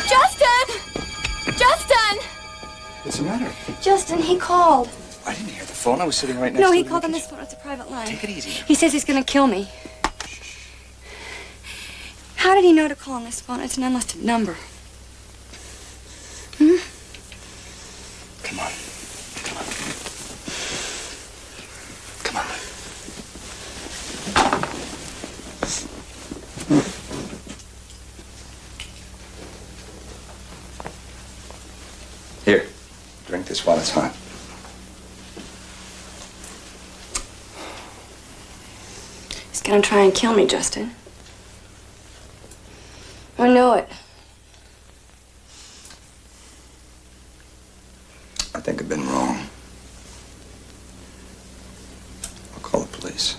S2: Justin! Justin!
S6: What's the matter?
S2: Justin, he called.
S6: I didn't hear the phone. I was sitting right next
S2: No,
S6: to
S2: he
S6: the
S2: called on
S6: kitchen.
S2: this phone. It's a private line.
S6: Take it easy.
S2: He says he's gonna kill me. How did he know to call on this phone? It's an unlisted number. Hmm?
S6: Come on. Come on. Here, drink this while it's hot.
S2: He's gonna try and kill me, Justin. I know it.
S6: I think I've been wrong. I'll call the police.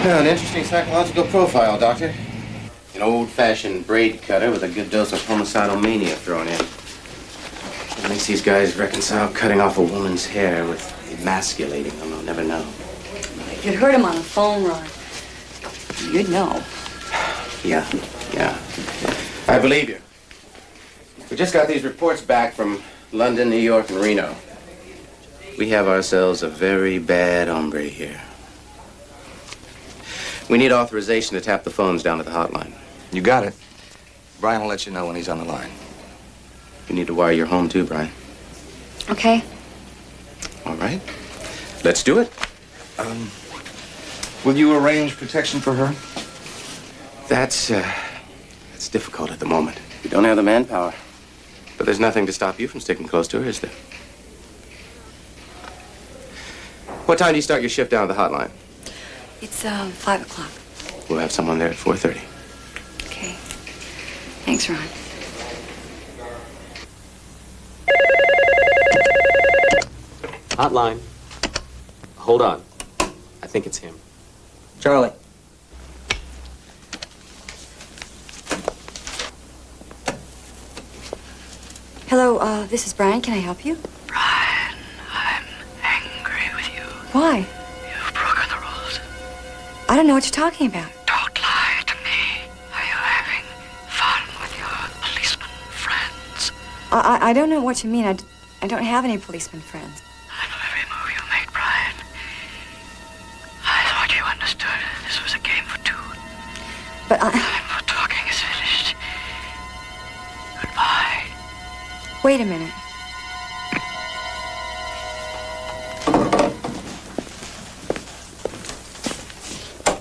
S16: Yeah, an interesting psychological profile, Doctor. An old-fashioned braid cutter with a good dose of homicidal mania thrown in. What makes these guys reconcile cutting off a woman's hair with emasculating them? I'll never know.
S2: If you'd heard him on the phone, Ron, you'd know.
S16: Yeah. I believe you. We just got these reports back from London, New York, and Reno. We have ourselves a very bad hombre here. We need authorization to tap the phones down at the hotline.
S6: You got it. Brian will let you know when he's on the line.
S16: You need to wire your home too, Brian.
S2: Okay.
S16: All right. Let's do it.
S6: Will you arrange protection for her?
S16: That's difficult at the moment. We don't have the manpower. But there's nothing to stop you from sticking close to her, is there? What time do you start your shift down at the hotline?
S2: It's 5 o'clock.
S16: We'll have someone there at 4:30.
S2: Okay. Thanks, Ron.
S10: Hotline. Hold on. I think it's him.
S15: Charlie.
S2: Hello, this is Brian. Can I help you?
S13: Brian, I'm angry with you.
S2: Why?
S13: You've broken the rules.
S2: I don't know what you're talking about.
S13: Don't lie to me. Are you having fun with your policeman friends?
S2: I don't know what you mean. I don't have any policeman friends.
S13: I know every move you make, Brian. I thought you understood this was a game for two.
S2: But
S13: Time for talking is finished. Goodbye.
S2: Wait a minute.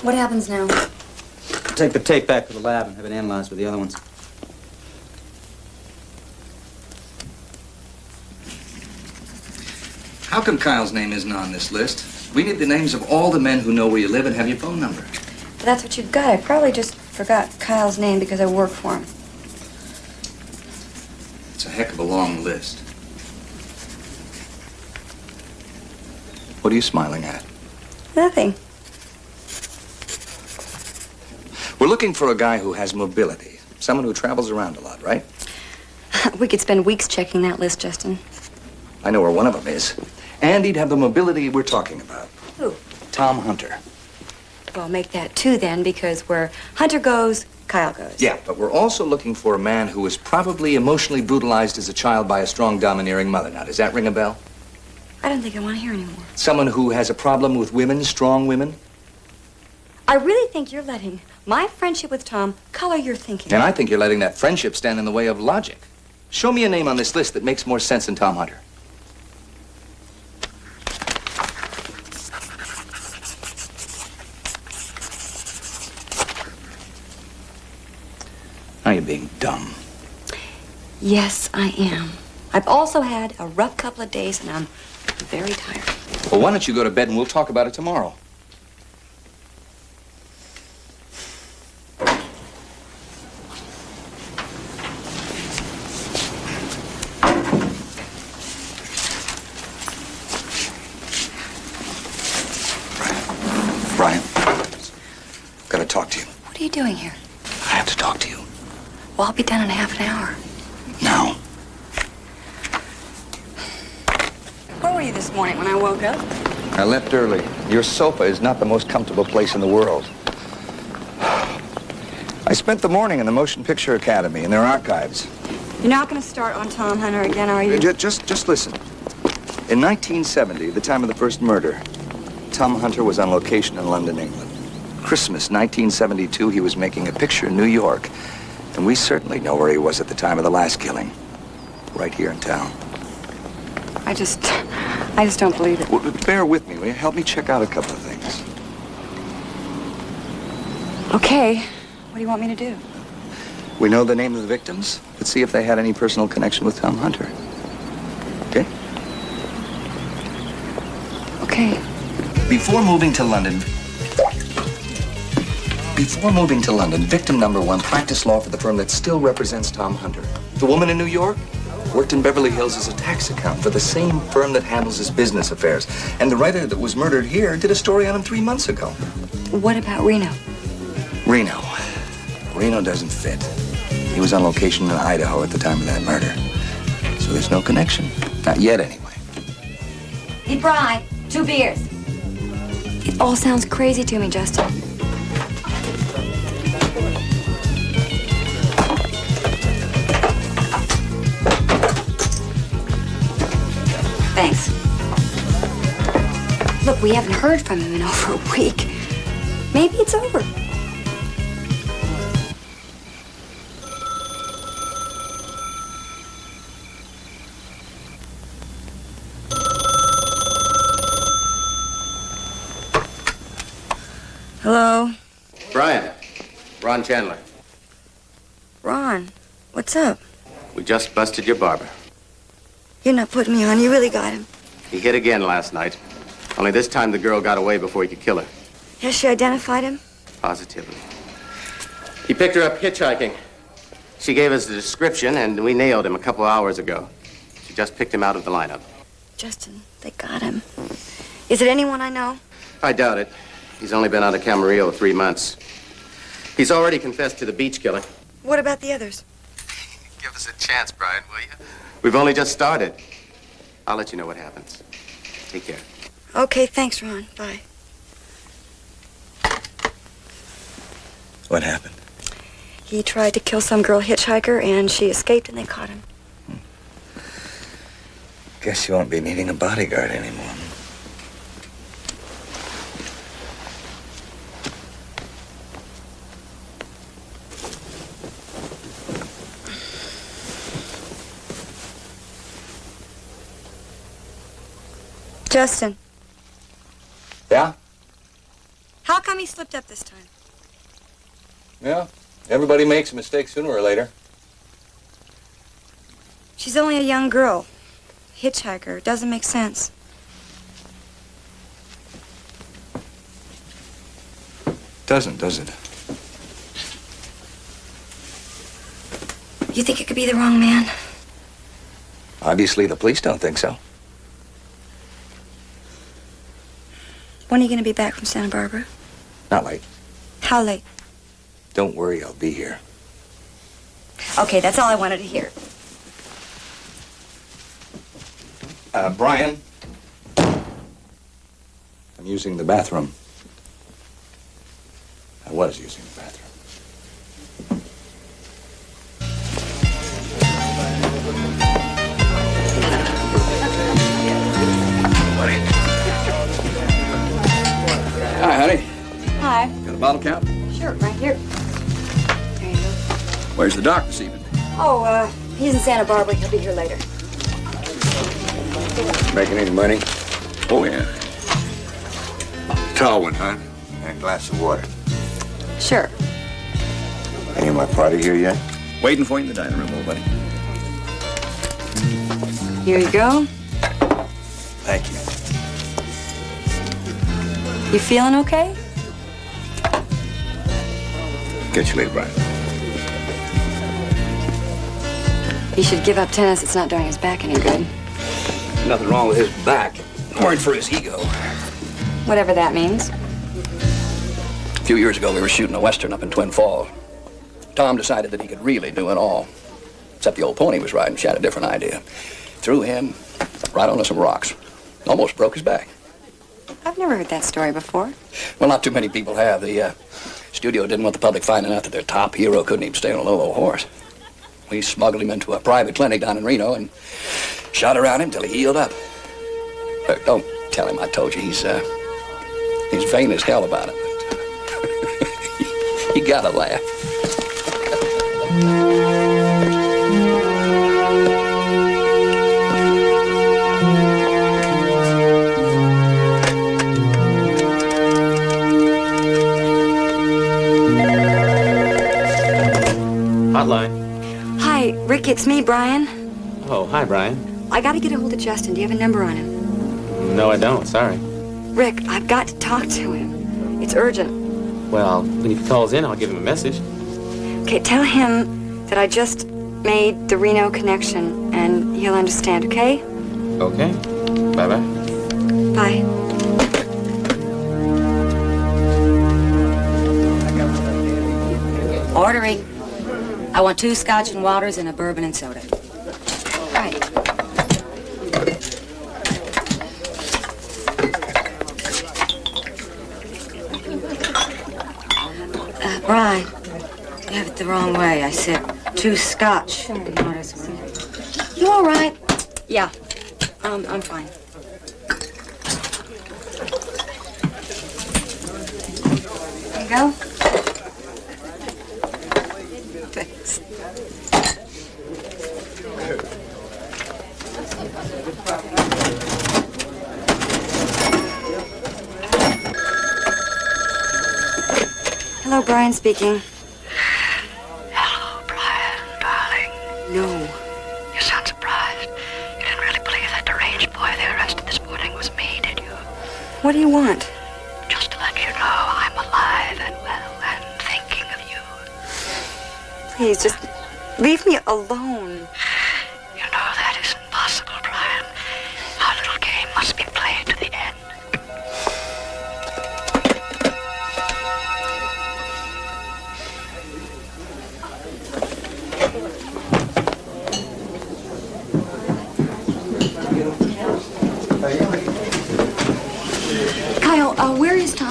S2: What happens now?
S15: Take the tape back to the lab and have it analyzed with the other ones.
S6: How come Kyle's name isn't on this list? We need the names of all the men who know where you live and have your phone number.
S2: But that's what you've got. I probably just forgot Kyle's name because I work for him.
S6: It's a heck of a long list. What are you smiling at?
S2: Nothing.
S6: We're looking for a guy who has mobility. Someone who travels around a lot, right?
S2: We could spend weeks checking that list, Justin.
S6: I know where one of them is. And he'd have the mobility we're talking about.
S2: Who?
S6: Tom Hunter.
S2: Well, make that two then, because where Hunter goes, Kyle goes.
S6: Yeah, but we're also looking for a man who was probably emotionally brutalized as a child by a strong, domineering mother. Now, does that ring a bell?
S2: I don't think I want to hear anymore.
S6: Someone who has a problem with women, strong women?
S2: I really think you're letting my friendship with Tom color your thinking.
S6: And I think you're letting that friendship stand in the way of logic. Show me a name on this list that makes more sense than Tom Hunter. Now you're being dumb.
S2: Yes, I am. I've also had a rough couple of days, and I'm very tired.
S6: Well, why don't you go to bed and we'll talk about it tomorrow? Brian, got to talk to you.
S2: What are you doing here?
S6: I have to talk to you.
S2: Well, I'll be done in half an hour.
S6: Now.
S2: Where were you this morning when I woke up?
S6: I left early. Your sofa is not the most comfortable place in the world. I spent the morning in the Motion Picture Academy in their archives.
S2: You're not going to start on Tom Hunter again, are you?
S6: Just listen. In 1970, the time of the first murder, Tom Hunter was on location in London, England. Christmas 1972, he was making a picture in New York. And we certainly know where he was at the time of the last killing. Right here in town.
S2: I just don't believe it.
S6: Well, bear with me, will you? Help me check out a couple of things.
S2: Okay. What do you want me to do?
S6: We know the name of the victims. Let's see if they had any personal connection with Tom Hunter. Okay?
S2: Okay.
S6: Before moving to London, victim number one practiced law for the firm that still represents Tom Hunter. The woman in New York worked in Beverly Hills as a tax accountant for the same firm that handles his business affairs. And the writer that was murdered here did a story on him 3 months ago.
S2: What about Reno?
S6: Reno doesn't fit. He was on location in Idaho at the time of that murder. So there's no connection. Not yet, anyway.
S2: Hey, Bri, 2 beers. It all sounds crazy to me, Justin. Thanks. Look, we haven't heard from him in over a week. Maybe it's over. Hello?
S16: Brian, Ron Chandler.
S2: Ron, what's up?
S16: We just busted your barber.
S2: You're not putting me on. You really got him.
S16: He hit again last night. Only this time the girl got away before he could kill her.
S2: Has she identified him?
S16: Positively. He picked her up hitchhiking. She gave us the description, and we nailed him a couple hours ago. She just picked him out of the lineup.
S2: Justin, they got him. Is it anyone I know?
S16: I doubt it. He's only been out of Camarillo 3 months. He's already confessed to the beach killing.
S2: What about the others?
S16: Give us a chance, Brian, will you? We've only just started. I'll let you know what happens. Take care.
S2: Okay, thanks, Ron. Bye.
S6: What happened?
S2: He tried to kill some girl hitchhiker, and she escaped, and they caught him.
S6: Guess you won't be needing a bodyguard anymore.
S2: Justin.
S6: Yeah?
S2: How come he slipped up this time?
S6: Yeah. Everybody makes a mistake sooner or later.
S2: She's only a young girl. Hitchhiker. Doesn't make sense.
S6: Doesn't, does it?
S2: You think it could be the wrong man?
S6: Obviously, the police don't think so.
S2: When are you going to be back from Santa Barbara?
S6: Not late.
S2: How late?
S6: Don't worry, I'll be here.
S2: Okay, that's all I wanted to hear.
S6: Brian? I'm using the bathroom. I was using the bathroom. Hi, honey.
S2: Hi.
S6: Got a bottle cap?
S2: Sure, right here. There you go.
S6: Where's the doc this evening?
S2: Oh, he's in Santa Barbara. He'll be here later.
S12: Making any money?
S6: Oh, yeah.
S12: Tall one, huh? And a glass of water.
S2: Sure.
S12: Any of my party here yet?
S6: Waiting for you in the dining room, old buddy.
S2: Here you go.
S6: Thank you.
S2: You feeling okay?
S12: Catch you later, Brian.
S2: He should give up tennis. It's not doing his back any good.
S6: Nothing wrong with his back. I'm worried for his ego.
S2: Whatever that means.
S21: A few years ago, we were shooting a Western up in Twin Falls. Tom decided that he could really do it all. Except the old pony he was riding, she had a different idea. Threw him right onto some rocks. Almost broke his back.
S2: I've never heard that story before.
S21: Well, not too many people have. The studio didn't want the public finding out that their top hero couldn't even stay on a low, low horse. We smuggled him into a private clinic down in Reno and shot around him till he healed up. Look, don't tell him I told you. He's vain as hell about it. You gotta laugh.
S10: Hotline.
S2: Hi, Rick, it's me, Brian.
S10: Oh, hi, Brian.
S2: I gotta get a hold of Justin. Do you have a number on him?
S10: No, I don't. Sorry.
S2: Rick, I've got to talk to him. It's urgent.
S10: Well, when he calls in, I'll give him a message.
S2: Okay, tell him that I just made the Reno connection, and he'll understand, okay?
S10: Okay. Bye-bye.
S2: Bye. Ordering. I want 2 scotch and waters and a bourbon and soda. Right. Brian, you have it the wrong way. I said 2 scotch and waters. You all right? Yeah. I'm fine. There you go. Thanks. Hello, Brian speaking.
S13: Hello, Brian, darling.
S2: No.
S13: You sound surprised. You didn't really believe that deranged boy they arrested this morning was me, did you?
S2: What do you want?
S13: Just to let you know I'm alive and well and thinking of you.
S2: Please, just leave me alone.
S13: You know that isn't possible, Brian. Our little game must be played to the end.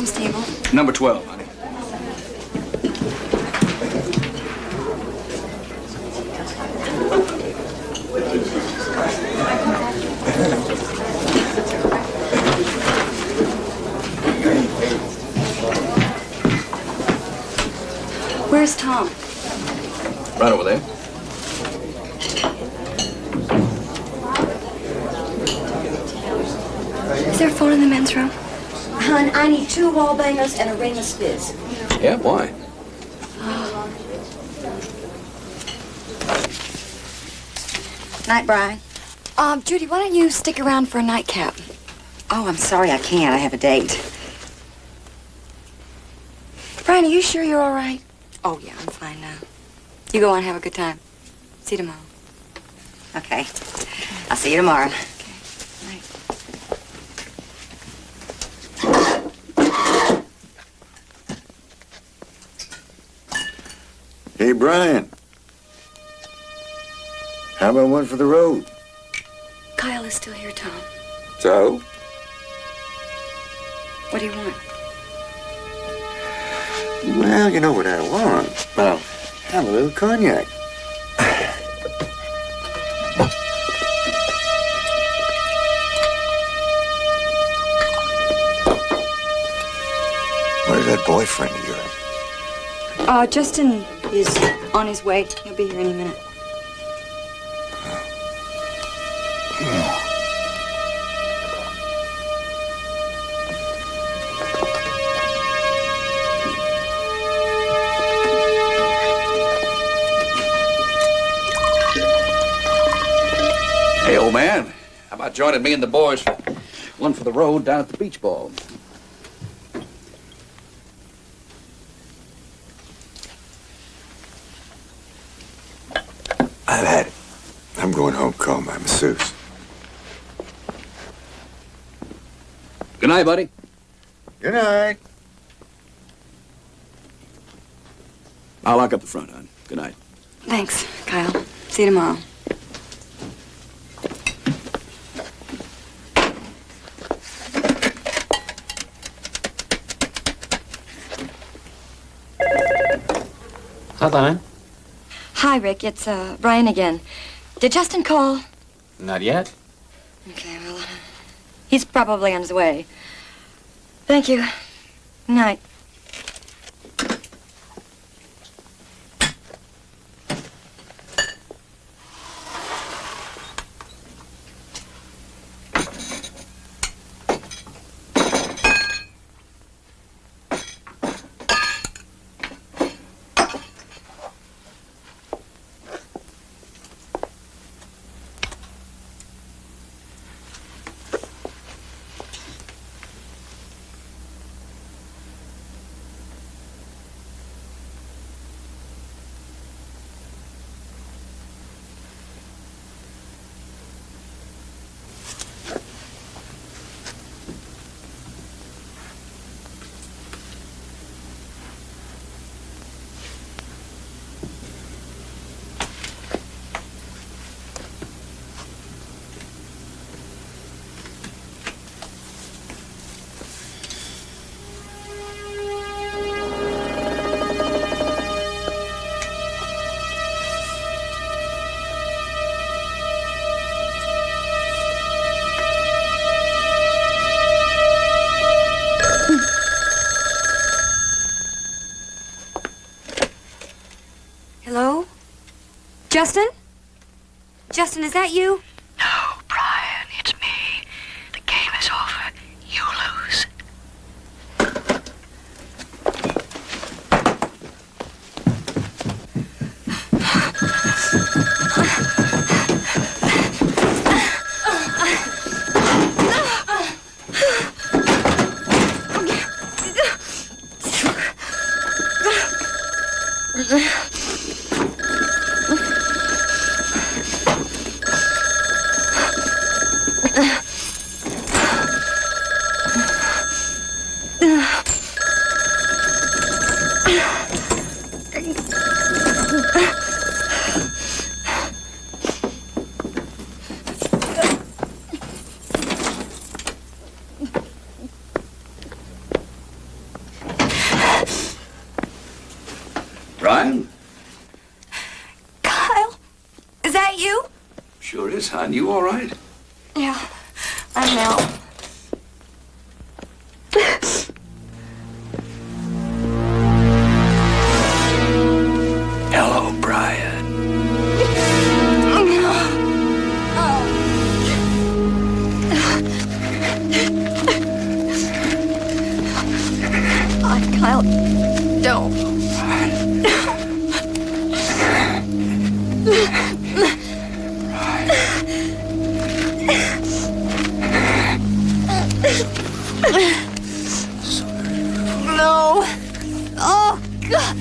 S2: Tom's table?
S21: Number 12, honey.
S2: Where's Tom?
S21: Right over there.
S2: Is there a phone in the men's room? Hon, I need 2 wall bangers and a ringless fizz.
S21: Yeah, why?
S2: Night, Brian. Judy, why don't you stick around for a nightcap? Oh, I'm sorry, I can't. I have a date. Brian, are you sure you're all right? Oh, yeah, I'm fine now. You go on, have a good time. See you tomorrow. Okay. I'll see you tomorrow.
S8: Hey, Brian. How about one for the road?
S2: Kyle is still here, Tom.
S8: So?
S2: What do you want?
S8: Well, you know what I want. I'll have a little cognac. Where's that boyfriend of yours?
S2: Justin is on his way. He'll be here any minute.
S21: Hey, old man, how about joining me and the boys for one for the road down at the beach ball?
S8: I've had it. I'm going home, call my masseuse.
S21: Good night, buddy.
S8: Good night.
S21: I'll lock up the front, hon. Good night.
S2: Thanks, Kyle. See you tomorrow.
S10: Hotline?
S2: Hi, Rick. It's, Brian again. Did Justin call?
S10: Not yet.
S2: Okay, well, he's probably on his way. Thank you. Good night. Hello? Justin? Justin, is that you?
S13: No, Brian, it's me. The game is over. You lose.
S2: that you?
S21: Sure is, hon. You all right?
S2: Yeah, I'm Mel.
S21: Hello, Brian.
S2: Kyle, don't. No. Oh, God.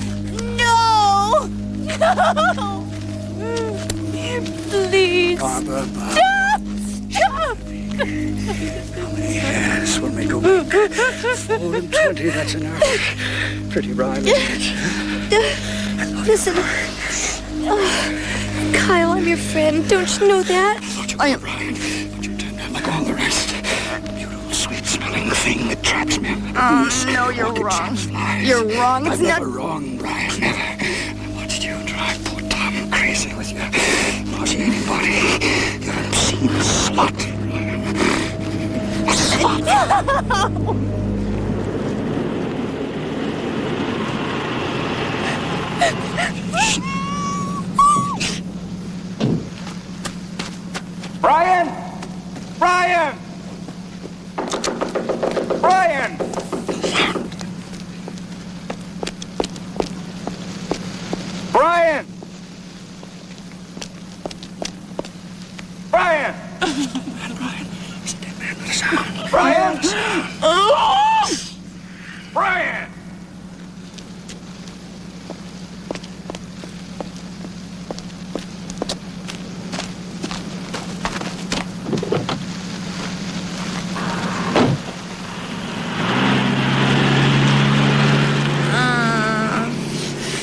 S2: No. No. Please.
S21: Barbara.
S2: Stop. Stop.
S21: Yes, when we go back 4 and 20, that's enough. Pretty rhyme, isn't it?
S2: Listen. Kyle, I'm your friend. Don't you know that?
S21: I am Brian, but you turned out like all the rest. You little sweet-smelling thing that traps me.
S2: No, you're wrong. You're wrong. It's
S21: I'm
S2: not
S21: never wrong, Brian. Never. I watched you drive poor Tom crazy with your nauseating body. You're an obscene slut, Brian. A slut.
S3: Brian! Brian! Brian! Brian! Brian!
S21: Brian. He's a dead man with a sound.
S3: Brian! Brian!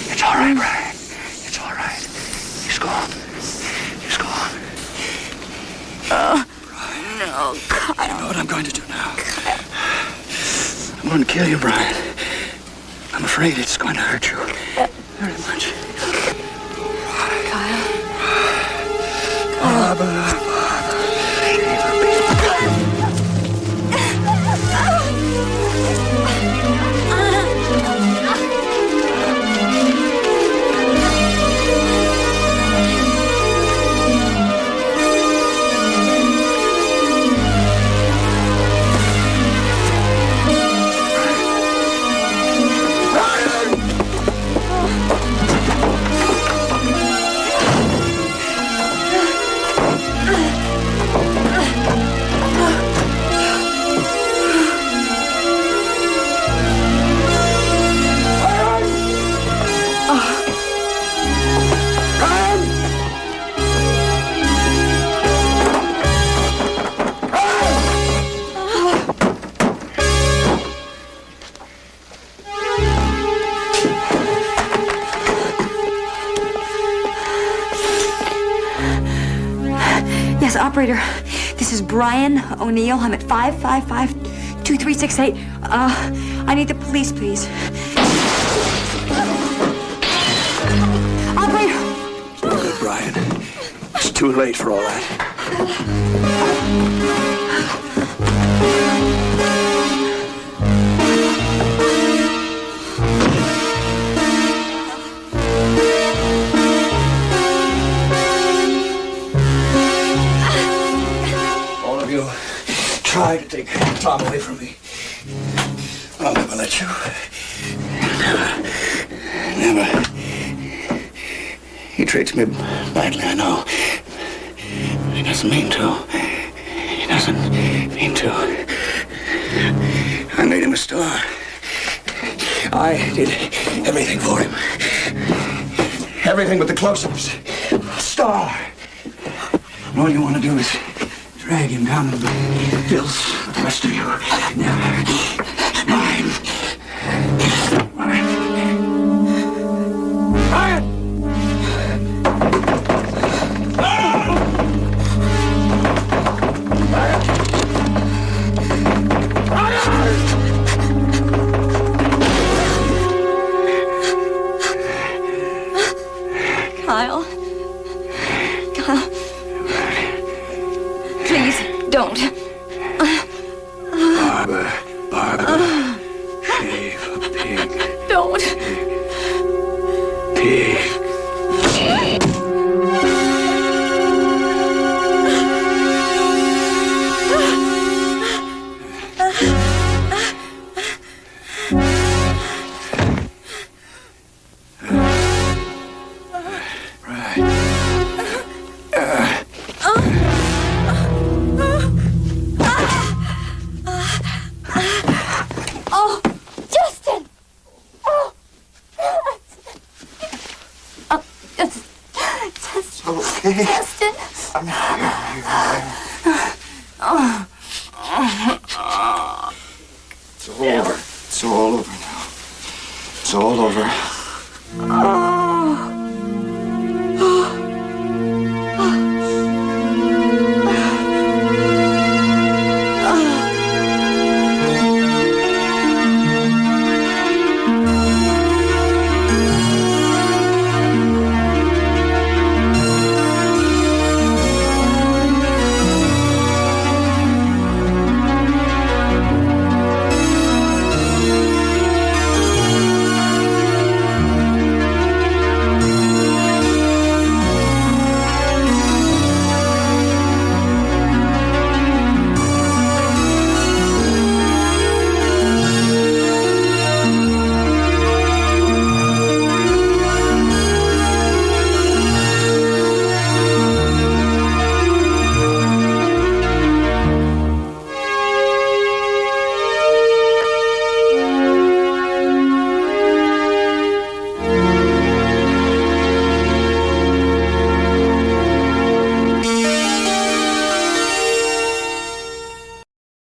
S21: It's all right, Brian. It's all right. He's gone. He's gone. Brian.
S2: No, Kyle.
S21: You know what I'm going to do now? I'm going to kill you, Brian. I'm afraid it's going to hurt you very much.
S2: Kyle.
S21: Barbara.
S2: Operator, this is Brian O'Neill. I'm at 555-2368. I need the police, please. Operator!
S21: Good, Brian. It's too late for all that. Try to take Tom away from me. I'll never let you. Never. He treats me badly, I know. He doesn't mean to. He doesn't mean to. I made him a star. I did everything for him. Everything but the close-ups. A star. And all you want to do is drag him down in the filth with the rest of you. Never. Mine. Mine. Brian!
S2: Kyle. Kyle. Don't.
S21: Barbara, shave a pig.
S2: Don't.
S21: Pig.
S2: Oh, Justin! Oh, Justin.
S8: Okay.
S2: Justin.
S8: I'm here.